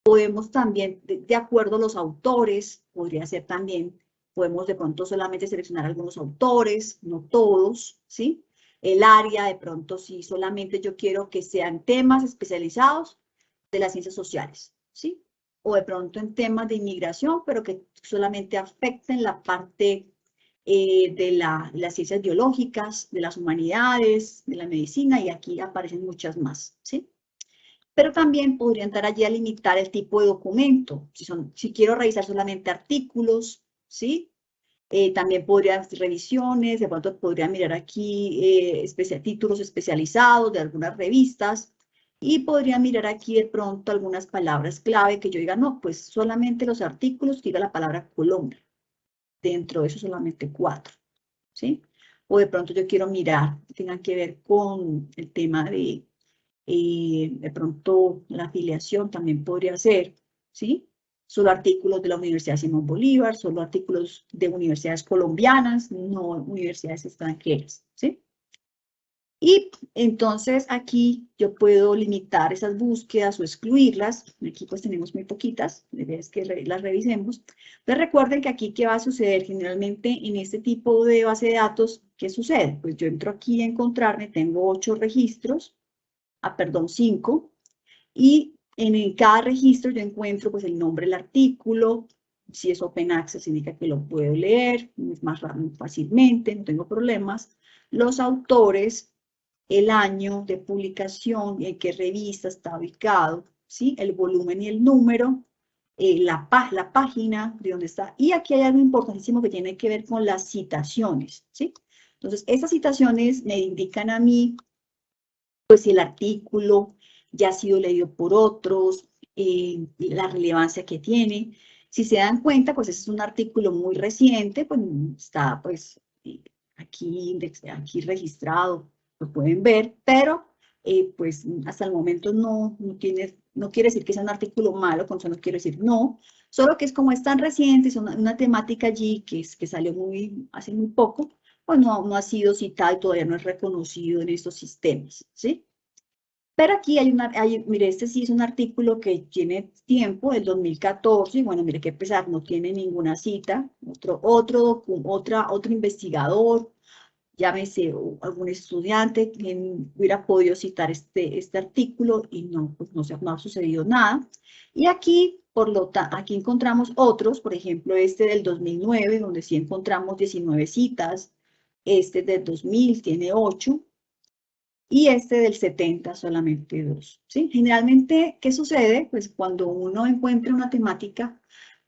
Podemos también, de acuerdo a los autores, podría ser también, podemos de pronto solamente seleccionar algunos autores, no todos, ¿sí? El área, de pronto, si solamente yo quiero que sean temas especializados de las ciencias sociales, ¿sí? O de pronto en temas de inmigración, pero que solamente afecten la parte de las ciencias biológicas, de las humanidades, de la medicina, y aquí aparecen muchas más, ¿sí? Pero también podría entrar allí a limitar el tipo de documento. Si quiero revisar solamente artículos, ¿sí? También podría hacer revisiones, de pronto podría mirar aquí títulos especializados de algunas revistas y podría mirar aquí de pronto algunas palabras clave que yo diga, no, pues solamente los artículos que diga la palabra Colombia. Dentro de eso solamente 4, ¿sí? O de pronto yo quiero mirar que tengan que ver con el tema de pronto la afiliación también podría ser, ¿sí? Solo artículos de la Universidad Simón Bolívar, solo artículos de universidades colombianas, no universidades extranjeras, ¿sí? Y entonces aquí yo puedo limitar esas búsquedas o excluirlas. Aquí pues tenemos muy poquitas, la idea es que las revisemos. Pero recuerden que aquí, ¿qué va a suceder? Generalmente en este tipo de base de datos, ¿qué sucede? Pues yo entro aquí a encontrarme, tengo 8 registros, perdón, 5, y en cada registro yo encuentro pues el nombre del artículo, si es open access significa que lo puedo leer más fácilmente, no tengo problemas, los autores, el año de publicación, en qué revista está ubicado, ¿sí? El volumen y el número, la página de dónde está, y aquí hay algo importantísimo que tiene que ver con las citaciones, ¿sí? Entonces, estas citaciones me indican a mí pues si el artículo ya ha sido leído por otros, la relevancia que tiene. Si se dan cuenta, pues es un artículo muy reciente, pues está pues aquí registrado, lo pueden ver, pero pues hasta el momento no quiere decir que sea un artículo malo, con eso no quiero decir no, solo que es como es tan reciente, es una temática allí que salió hace muy poco, pues no ha sido citada y todavía no es reconocido en estos sistemas, ¿sí? Pero aquí mire, este sí es un artículo que tiene tiempo, del 2014, y bueno, mire qué pesar, no tiene ninguna cita, otro investigador, llámese algún estudiante que hubiera podido citar este artículo y no, pues no ha sucedido nada. Y aquí, aquí encontramos otros, por ejemplo, este del 2009, donde sí encontramos 19 citas, este del 2000 tiene 8, y este del 70 solamente 2, ¿sí? Generalmente, ¿qué sucede? Pues cuando uno encuentra una temática,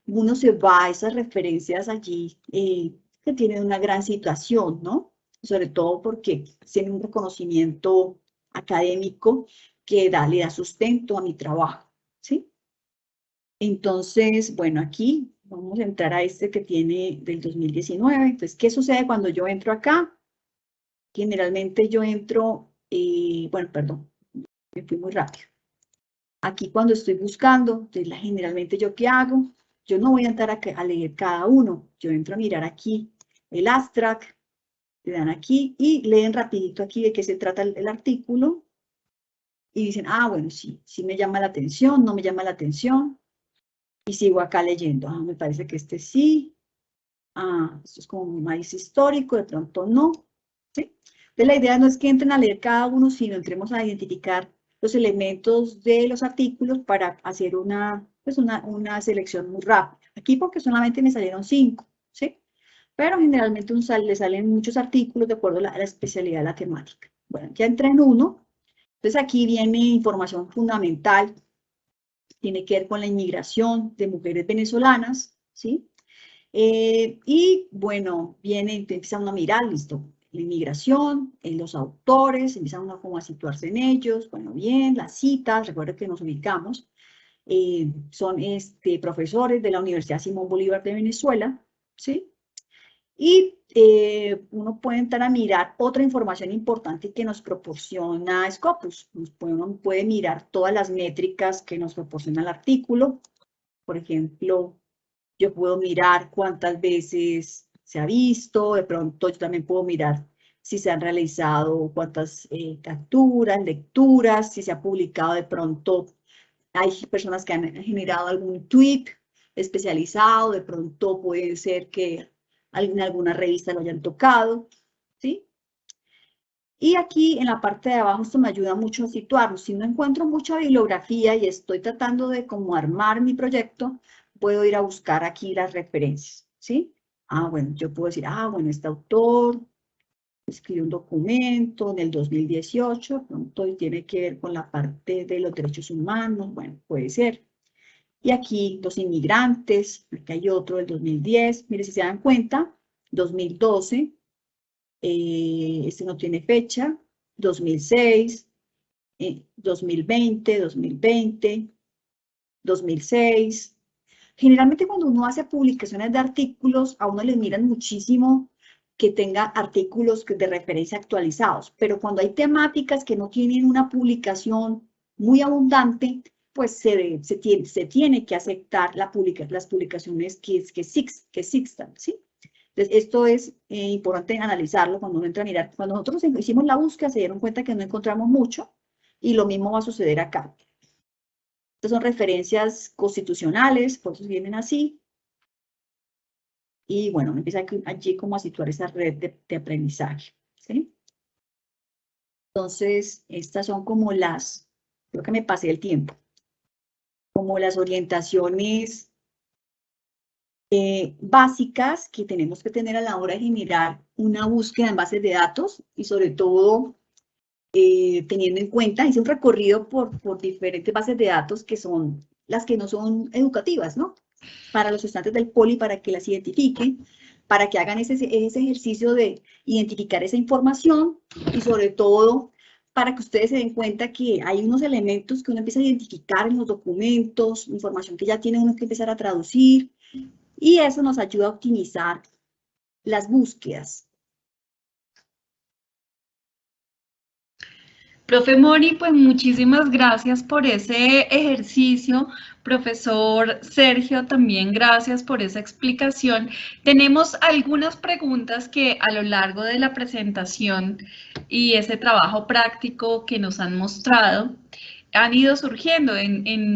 uno se va a esas referencias allí que tienen una gran situación, ¿no? Sobre todo porque tiene un reconocimiento académico que le da sustento a mi trabajo, ¿sí? Entonces, bueno, aquí vamos a entrar a este que tiene del 2019. Entonces, ¿qué sucede cuando yo entro acá? Generalmente yo entro, bueno, perdón, me fui muy rápido. Aquí cuando estoy buscando, generalmente yo ¿qué hago? Yo no voy a entrar a leer cada uno, yo entro a mirar aquí el abstract, le dan aquí y leen rapidito aquí de qué se trata el artículo y dicen, ah, bueno, sí me llama la atención, no me llama la atención y sigo acá leyendo, ah, me parece que este sí, ah, esto es como un maíz histórico, de pronto no, ¿sí? Entonces la idea no es que entren a leer cada uno, sino entremos a identificar los elementos de los artículos para hacer una selección muy rápida. Aquí porque solamente me salieron 5, ¿sí? Pero generalmente le salen muchos artículos de acuerdo a la especialidad de la temática. Bueno, ya entré en uno. Entonces aquí viene información fundamental, tiene que ver con la inmigración de mujeres venezolanas, ¿sí? Y bueno, empieza uno a mirar, listo, la inmigración, los autores, empieza uno como a situarse en ellos, bueno, bien, las citas, recuerden que nos ubicamos, son profesores de la Universidad Simón Bolívar de Venezuela, ¿sí? Y uno puede entrar a mirar otra información importante que nos proporciona Scopus. Uno puede mirar todas las métricas que nos proporciona el artículo. Por ejemplo, yo puedo mirar cuántas veces se ha visto, de pronto yo también puedo mirar si se han realizado cuántas capturas, lecturas, si se ha publicado de pronto, hay personas que han generado algún tweet especializado, de pronto puede ser que en alguna revista lo hayan tocado, ¿sí? Y aquí en la parte de abajo esto me ayuda mucho a situarnos. Si no encuentro mucha bibliografía y estoy tratando de como armar mi proyecto, puedo ir a buscar aquí las referencias, ¿sí? Ah, bueno, yo puedo decir, ah, bueno, este autor escribió un documento en el 2018, pronto y tiene que ver con la parte de los derechos humanos, bueno, puede ser. Y aquí los inmigrantes, aquí hay otro del 2010, mire si se dan cuenta, 2012, este no tiene fecha, 2006, 2020, 2020, 2006. Generalmente cuando uno hace publicaciones de artículos, a uno le miran muchísimo que tenga artículos de referencia actualizados, pero cuando hay temáticas que no tienen una publicación muy abundante, pues se tiene que aceptar las publicaciones que existan, ¿sí? Entonces, esto es importante analizarlo cuando uno entra a mirar. Cuando nosotros hicimos la búsqueda, se dieron cuenta que no encontramos mucho, y lo mismo va a suceder acá. Estas son referencias constitucionales, por eso vienen así. Y bueno, empieza allí como a situar esa red de aprendizaje, ¿sí? Entonces, estas son como creo que me pasé el tiempo, como las orientaciones básicas que tenemos que tener a la hora de generar una búsqueda en bases de datos y sobre todo teniendo en cuenta, hice un recorrido por diferentes bases de datos que son las que no son educativas, ¿no? Para los estudiantes del poli, para que las identifiquen, para que hagan ese ejercicio de identificar esa información y sobre todo para que ustedes se den cuenta que hay unos elementos que uno empieza a identificar en los documentos, información que ya tiene uno que empezar a traducir, y eso nos ayuda a optimizar las búsquedas. Profe Moni, pues muchísimas gracias por ese ejercicio. Profesor Sergio, también gracias por esa explicación. Tenemos algunas preguntas que a lo largo de la presentación y ese trabajo práctico que nos han mostrado han ido surgiendo en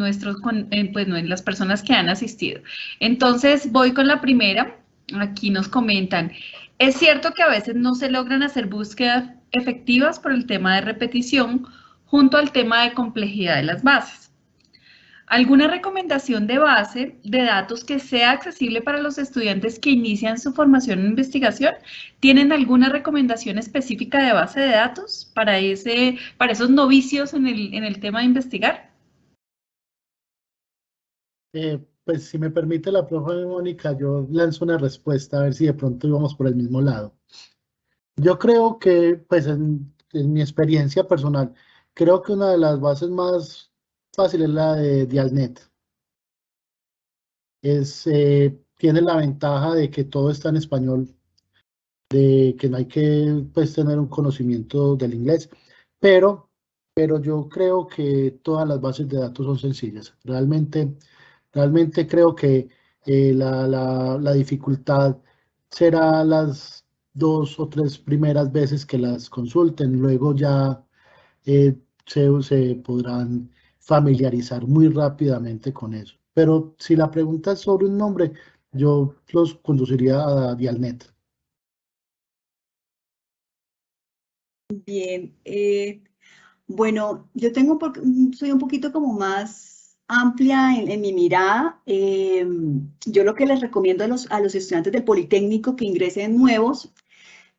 las personas que han asistido. Entonces, voy con la primera. Aquí nos comentan, es cierto que a veces no se logran hacer búsquedas efectivas por el tema de repetición junto al tema de complejidad de las bases. ¿Alguna recomendación de base de datos que sea accesible para los estudiantes que inician su formación en investigación? ¿Tienen alguna recomendación específica de base de datos para esos novicios en el tema de investigar? Pues si me permite la profe Mónica, yo lanzo una respuesta a ver si de pronto íbamos por el mismo lado. Yo creo que, pues en mi experiencia personal, creo que una de las bases más fáciles es la de Dialnet. Tiene la ventaja de que todo está en español, de que no hay que pues, tener un conocimiento del inglés, pero yo creo que todas las bases de datos son sencillas. Realmente creo que la dificultad será las 2 o 3 primeras veces que las consulten, luego ya se podrán familiarizar muy rápidamente con eso. Pero si la pregunta es sobre un nombre, yo los conduciría a Dialnet. Bien, bueno, yo soy un poquito como más amplia en mi mirada. Yo lo que les recomiendo a los estudiantes del Politécnico que ingresen nuevos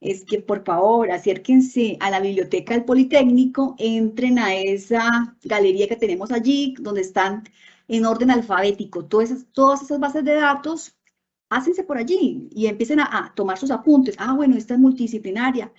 es que por favor acérquense a la biblioteca del Politécnico, entren a esa galería que tenemos allí, donde están en orden alfabético todas esas bases de datos. Hácense por allí y empiecen a tomar sus apuntes. Ah, bueno, esta es multidisciplinaria.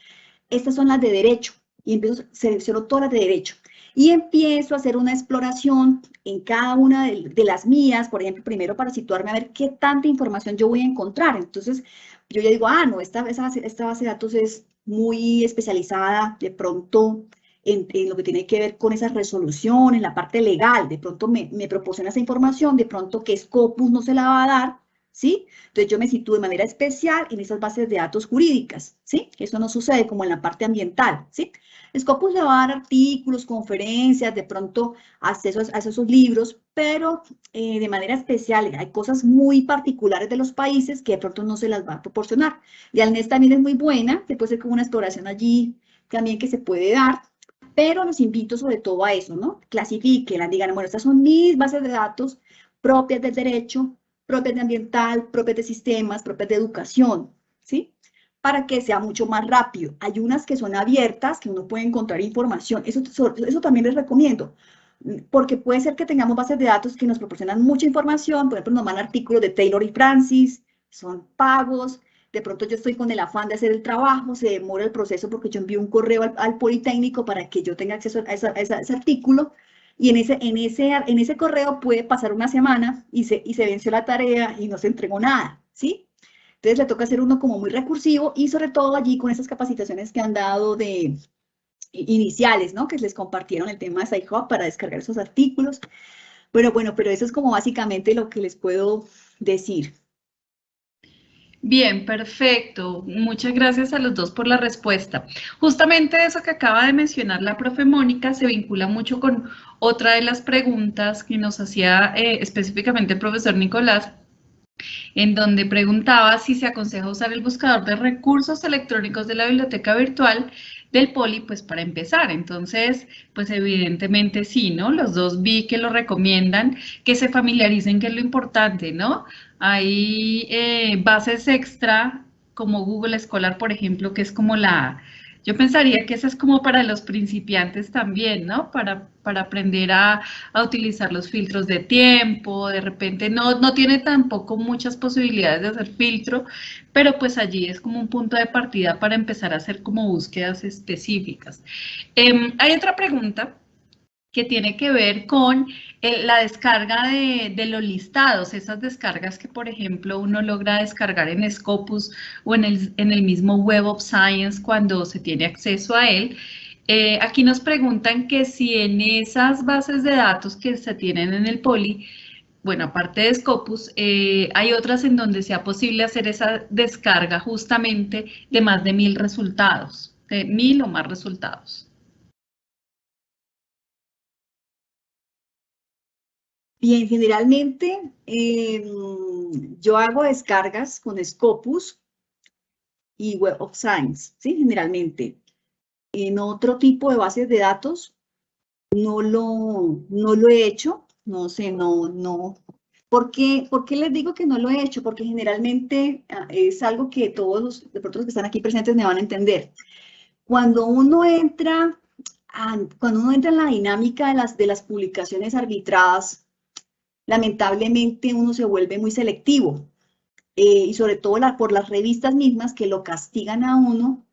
Estas son las de derecho, y empiezo a seleccionar todas las de derecho. Y empiezo a hacer una exploración en cada una de las mías, por ejemplo, primero para situarme a ver qué tanta información yo voy a encontrar. Entonces, yo ya digo, no, esta base de datos es muy especializada, de pronto, en lo que tiene que ver con esas resoluciones, la parte legal, de pronto me proporciona esa información, de pronto que Scopus no se la va a dar, ¿sí? Entonces yo me sitúo de manera especial en esas bases de datos jurídicas, ¿sí? Eso no sucede como en la parte ambiental, ¿sí? Scopus le va a dar artículos, conferencias, de pronto acceso a esos libros, pero de manera especial hay cosas muy particulares de los países que de pronto no se las va a proporcionar. Dialnet también es muy buena, se puede hacer como una exploración allí también que se puede dar, pero los invito sobre todo a eso, ¿no? Clasifiquenlas, digan, bueno, estas son mis bases de datos propias del derecho, propias de ambiental, propias de sistemas, propias de educación, ¿sí? Para que sea mucho más rápido. Hay unas que son abiertas, que uno puede encontrar información. Eso también les recomiendo, porque puede ser que tengamos bases de datos que nos proporcionan mucha información. Por ejemplo, nos mandan artículos de Taylor y Francis, son pagos. De pronto yo estoy con el afán de hacer el trabajo, se demora el proceso porque yo envío un correo al Politécnico para que yo tenga acceso a ese artículo. Y en ese correo puede pasar una semana y se venció la tarea y no se entregó nada, ¿sí? Entonces le toca hacer uno como muy recursivo y sobre todo allí con esas capacitaciones que han dado de iniciales, ¿no? Que les compartieron el tema de SciHub para descargar esos artículos. Bueno, pero eso es como básicamente lo que les puedo decir. Bien, perfecto. Muchas gracias a los dos por la respuesta. Justamente eso que acaba de mencionar la profe Mónica se vincula mucho con otra de las preguntas que nos hacía específicamente el profesor Nicolás, en donde preguntaba si se aconseja usar el buscador de recursos electrónicos de la biblioteca virtual del Poli, pues para empezar. Entonces, pues evidentemente sí, ¿no? Los dos vi que lo recomiendan, que se familiaricen, que es lo importante, ¿no? Hay bases extra como Google Scholar, por ejemplo, que es como la Yo pensaría que eso es como para los principiantes también, ¿no? Para aprender a utilizar los filtros de tiempo, de repente no tiene tampoco muchas posibilidades de hacer filtro, pero pues allí es como un punto de partida para empezar a hacer como búsquedas específicas. Hay otra pregunta que tiene que ver con la descarga de los listados, esas descargas que, por ejemplo, uno logra descargar en Scopus o en el mismo Web of Science cuando se tiene acceso a él. Aquí nos preguntan que si en esas bases de datos que se tienen en el Poli, bueno, aparte de Scopus, hay otras en donde sea posible hacer esa descarga justamente de más de 1000 resultados, de 1000 o más resultados. Bien, generalmente yo hago descargas con Scopus y Web of Science, ¿sí? Generalmente. En otro tipo de bases de datos no lo he hecho, no sé, no. ¿Por qué les digo que no lo he hecho? Porque generalmente es algo que todos los que están aquí presentes me van a entender. Cuando uno entra en la dinámica de las publicaciones arbitradas, lamentablemente uno se vuelve muy selectivo, y sobre todo por las revistas mismas que lo castigan a uno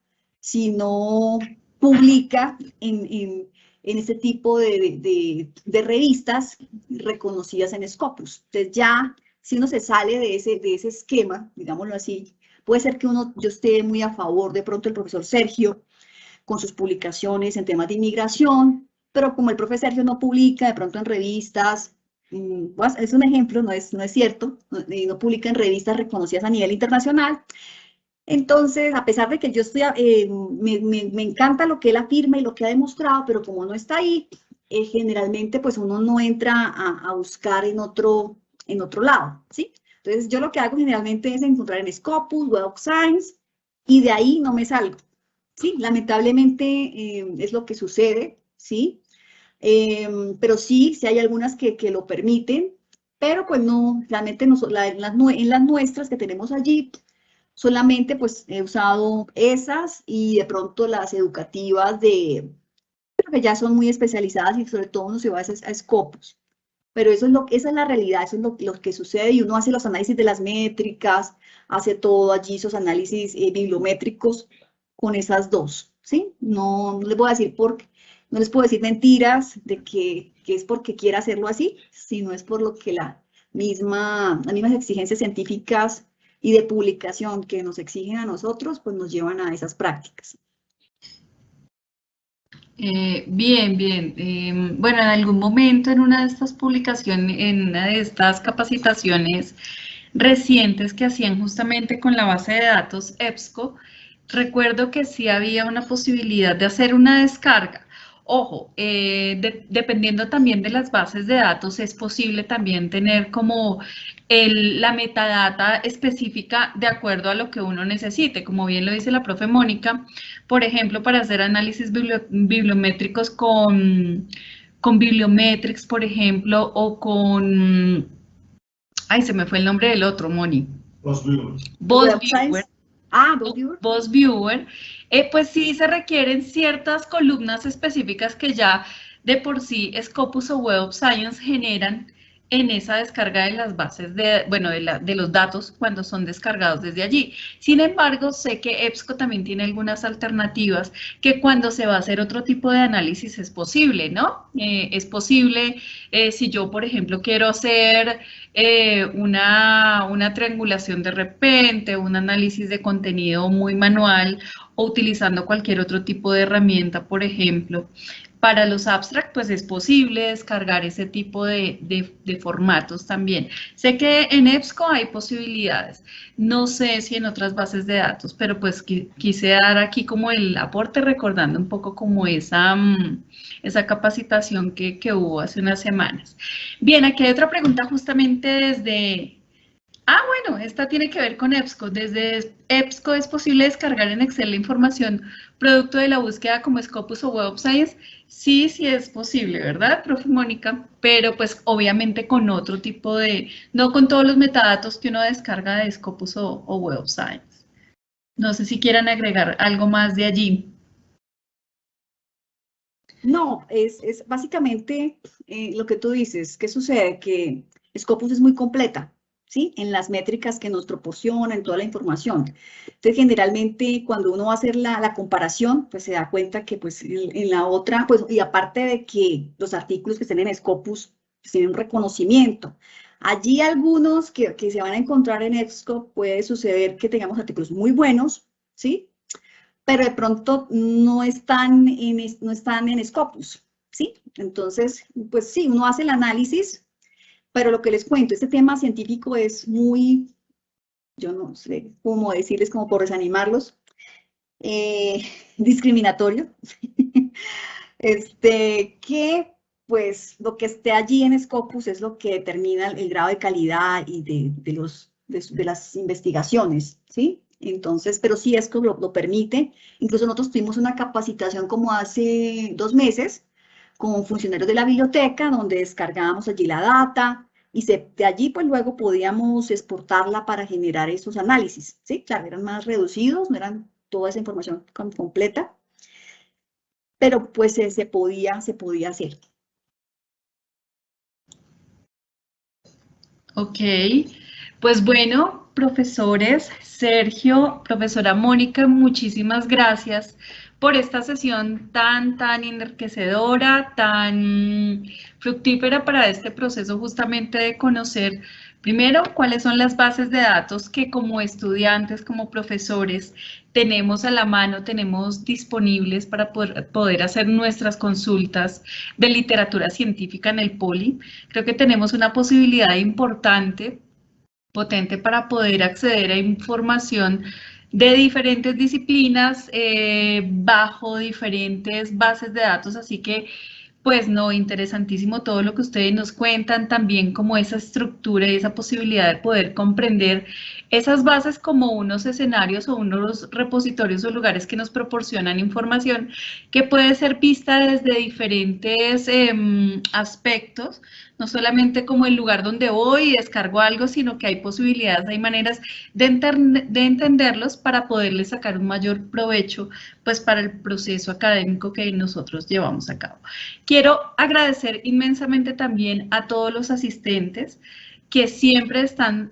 si no publica en este tipo de revistas reconocidas en Scopus. Entonces ya, si uno se sale de ese esquema, digámoslo así, puede ser que yo esté muy a favor de pronto del profesor Sergio con sus publicaciones en temas de inmigración, pero como el profesor Sergio no publica de pronto en revistas, es un ejemplo, no es cierto, no publica en revistas reconocidas a nivel internacional. Entonces, a pesar de que yo estoy, me encanta lo que él afirma y lo que ha demostrado, pero como no está ahí, generalmente pues uno no entra a buscar en otro lado, ¿sí? Entonces, yo lo que hago generalmente es encontrar en Scopus, Web of Science, y de ahí no me salgo, ¿sí? Lamentablemente es lo que sucede, ¿sí? Pero sí hay algunas que lo permiten, pero pues no, realmente no, en las nuestras que tenemos allí, solamente pues he usado esas y de pronto las educativas que ya son muy especializadas y sobre todo uno se va a Scopus. Pero esa es la realidad, eso es lo que sucede y uno hace los análisis de las métricas, hace todo allí, esos análisis bibliométricos con esas dos, ¿sí? No les voy a decir no les puedo decir mentiras de que es porque quiera hacerlo así, sino es por lo que las mismas exigencias científicas y de publicación que nos exigen a nosotros, pues nos llevan a esas prácticas. Bien. Bueno, en algún momento en una de estas publicaciones, en una de estas capacitaciones recientes que hacían justamente con la base de datos EBSCO, recuerdo que sí había una posibilidad de hacer una descarga. Ojo, dependiendo también de las bases de datos, es posible también tener como la metadata específica de acuerdo a lo que uno necesite. Como bien lo dice la profe Mónica, por ejemplo, para hacer análisis bibliométricos con Bibliometrics, por ejemplo, o con... Ay, se me fue el nombre del otro, Moni. BossViewer. BossViewer. Pues sí se requieren ciertas columnas específicas que ya de por sí Scopus o Web of Science generan en esa descarga de las bases de los datos cuando son descargados desde allí. Sin embargo, sé que EBSCO también tiene algunas alternativas que cuando se va a hacer otro tipo de análisis es posible, ¿no? Es posible si yo, por ejemplo, quiero hacer una triangulación de repente, un análisis de contenido muy manual o utilizando cualquier otro tipo de herramienta, por ejemplo. Para los abstract, pues es posible descargar ese tipo de formatos también. Sé que en EBSCO hay posibilidades, no sé si en otras bases de datos, pero pues quise dar aquí como el aporte recordando un poco como esa capacitación que hubo hace unas semanas. Bien, aquí hay otra pregunta justamente desde... bueno, esta tiene que ver con EBSCO. Desde EBSCO es posible descargar en Excel la información producto de la búsqueda como Scopus o Web of Science. Sí es posible, ¿verdad, profe Mónica? Pero pues obviamente con otro tipo no con todos los metadatos que uno descarga de Scopus o Web of Science. No sé si quieran agregar algo más de allí. No, es básicamente lo que tú dices. ¿Qué sucede? Que Scopus es muy completa, ¿sí? En las métricas que nos proporciona, en toda la información. Entonces, generalmente, cuando uno va a hacer la comparación, pues se da cuenta que pues en la otra, pues, y aparte de que los artículos que estén en Scopus pues, tienen un reconocimiento. Allí algunos que se van a encontrar en EBSCO puede suceder que tengamos artículos muy buenos, ¿sí? Pero de pronto no están en Scopus, ¿sí? Entonces, pues sí, uno hace el análisis, pero lo que les cuento, este tema científico es muy, yo no sé cómo decirles, como por desanimarlos, discriminatorio, que pues lo que esté allí en Scopus es lo que determina el grado de calidad y de las investigaciones, ¿sí? Entonces, pero sí es que lo permite. Incluso nosotros tuvimos una capacitación como hace 2 meses con funcionarios de la biblioteca, donde descargábamos allí la data y de allí pues luego podíamos exportarla para generar esos análisis, ¿sí? Claro, eran más reducidos, no eran toda esa información completa, pero pues se podía hacer. Ok, pues bueno, profesores, Sergio, profesora Mónica, muchísimas gracias por esta sesión tan enriquecedora, tan fructífera para este proceso justamente de conocer primero cuáles son las bases de datos que como estudiantes, como profesores, tenemos a la mano, tenemos disponibles para poder hacer nuestras consultas de literatura científica en el Poli. Creo que tenemos una posibilidad importante, potente para poder acceder a información de diferentes disciplinas bajo diferentes bases de datos, así que pues no, interesantísimo todo lo que ustedes nos cuentan, también como esa estructura y esa posibilidad de poder comprender esas bases como unos escenarios o unos repositorios o lugares que nos proporcionan información que puede ser vista desde diferentes aspectos, no solamente como el lugar donde voy y descargo algo, sino que hay posibilidades, hay maneras de entenderlos para poderles sacar un mayor provecho pues para el proceso académico que nosotros llevamos a cabo. Quiero agradecer inmensamente también a todos los asistentes que siempre están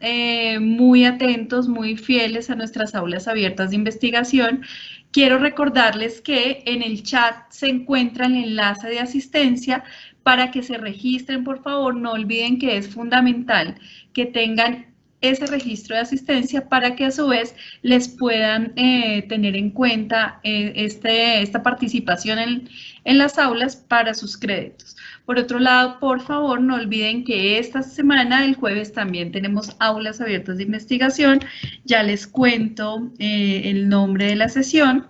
muy atentos, muy fieles a nuestras aulas abiertas de investigación. Quiero recordarles que en el chat se encuentra el enlace de asistencia para que se registren, por favor. No olviden que es fundamental que tengan ese registro de asistencia para que a su vez les puedan tener en cuenta esta participación en las aulas para sus créditos. Por otro lado, por favor, no olviden que esta semana, el jueves, también tenemos aulas abiertas de investigación. Ya les cuento el nombre de la sesión.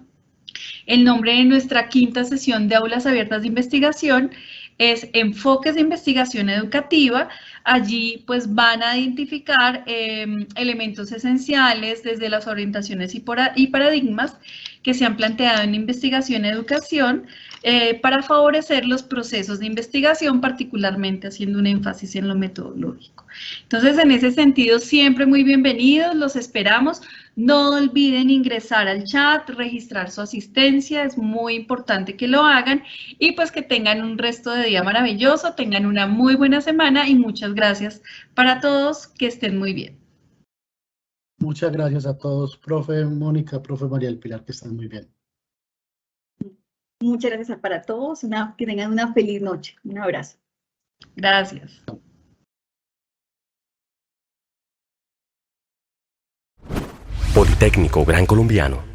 El nombre de nuestra quinta sesión de aulas abiertas de investigación es Enfoques de Investigación Educativa. Allí pues van a identificar elementos esenciales desde las orientaciones y paradigmas que se han planteado en investigación y educación para favorecer los procesos de investigación, particularmente haciendo un énfasis en lo metodológico. Entonces, en ese sentido, siempre muy bienvenidos, los esperamos. No olviden ingresar al chat, registrar su asistencia, es muy importante que lo hagan y pues que tengan un resto de día maravilloso, tengan una muy buena semana y muchas gracias para todos, que estén muy bien. Muchas gracias a todos, profe Mónica, profe María del Pilar, que están muy bien. Muchas gracias para todos, que tengan una feliz noche. Un abrazo. Gracias. Politécnico Gran Colombiano.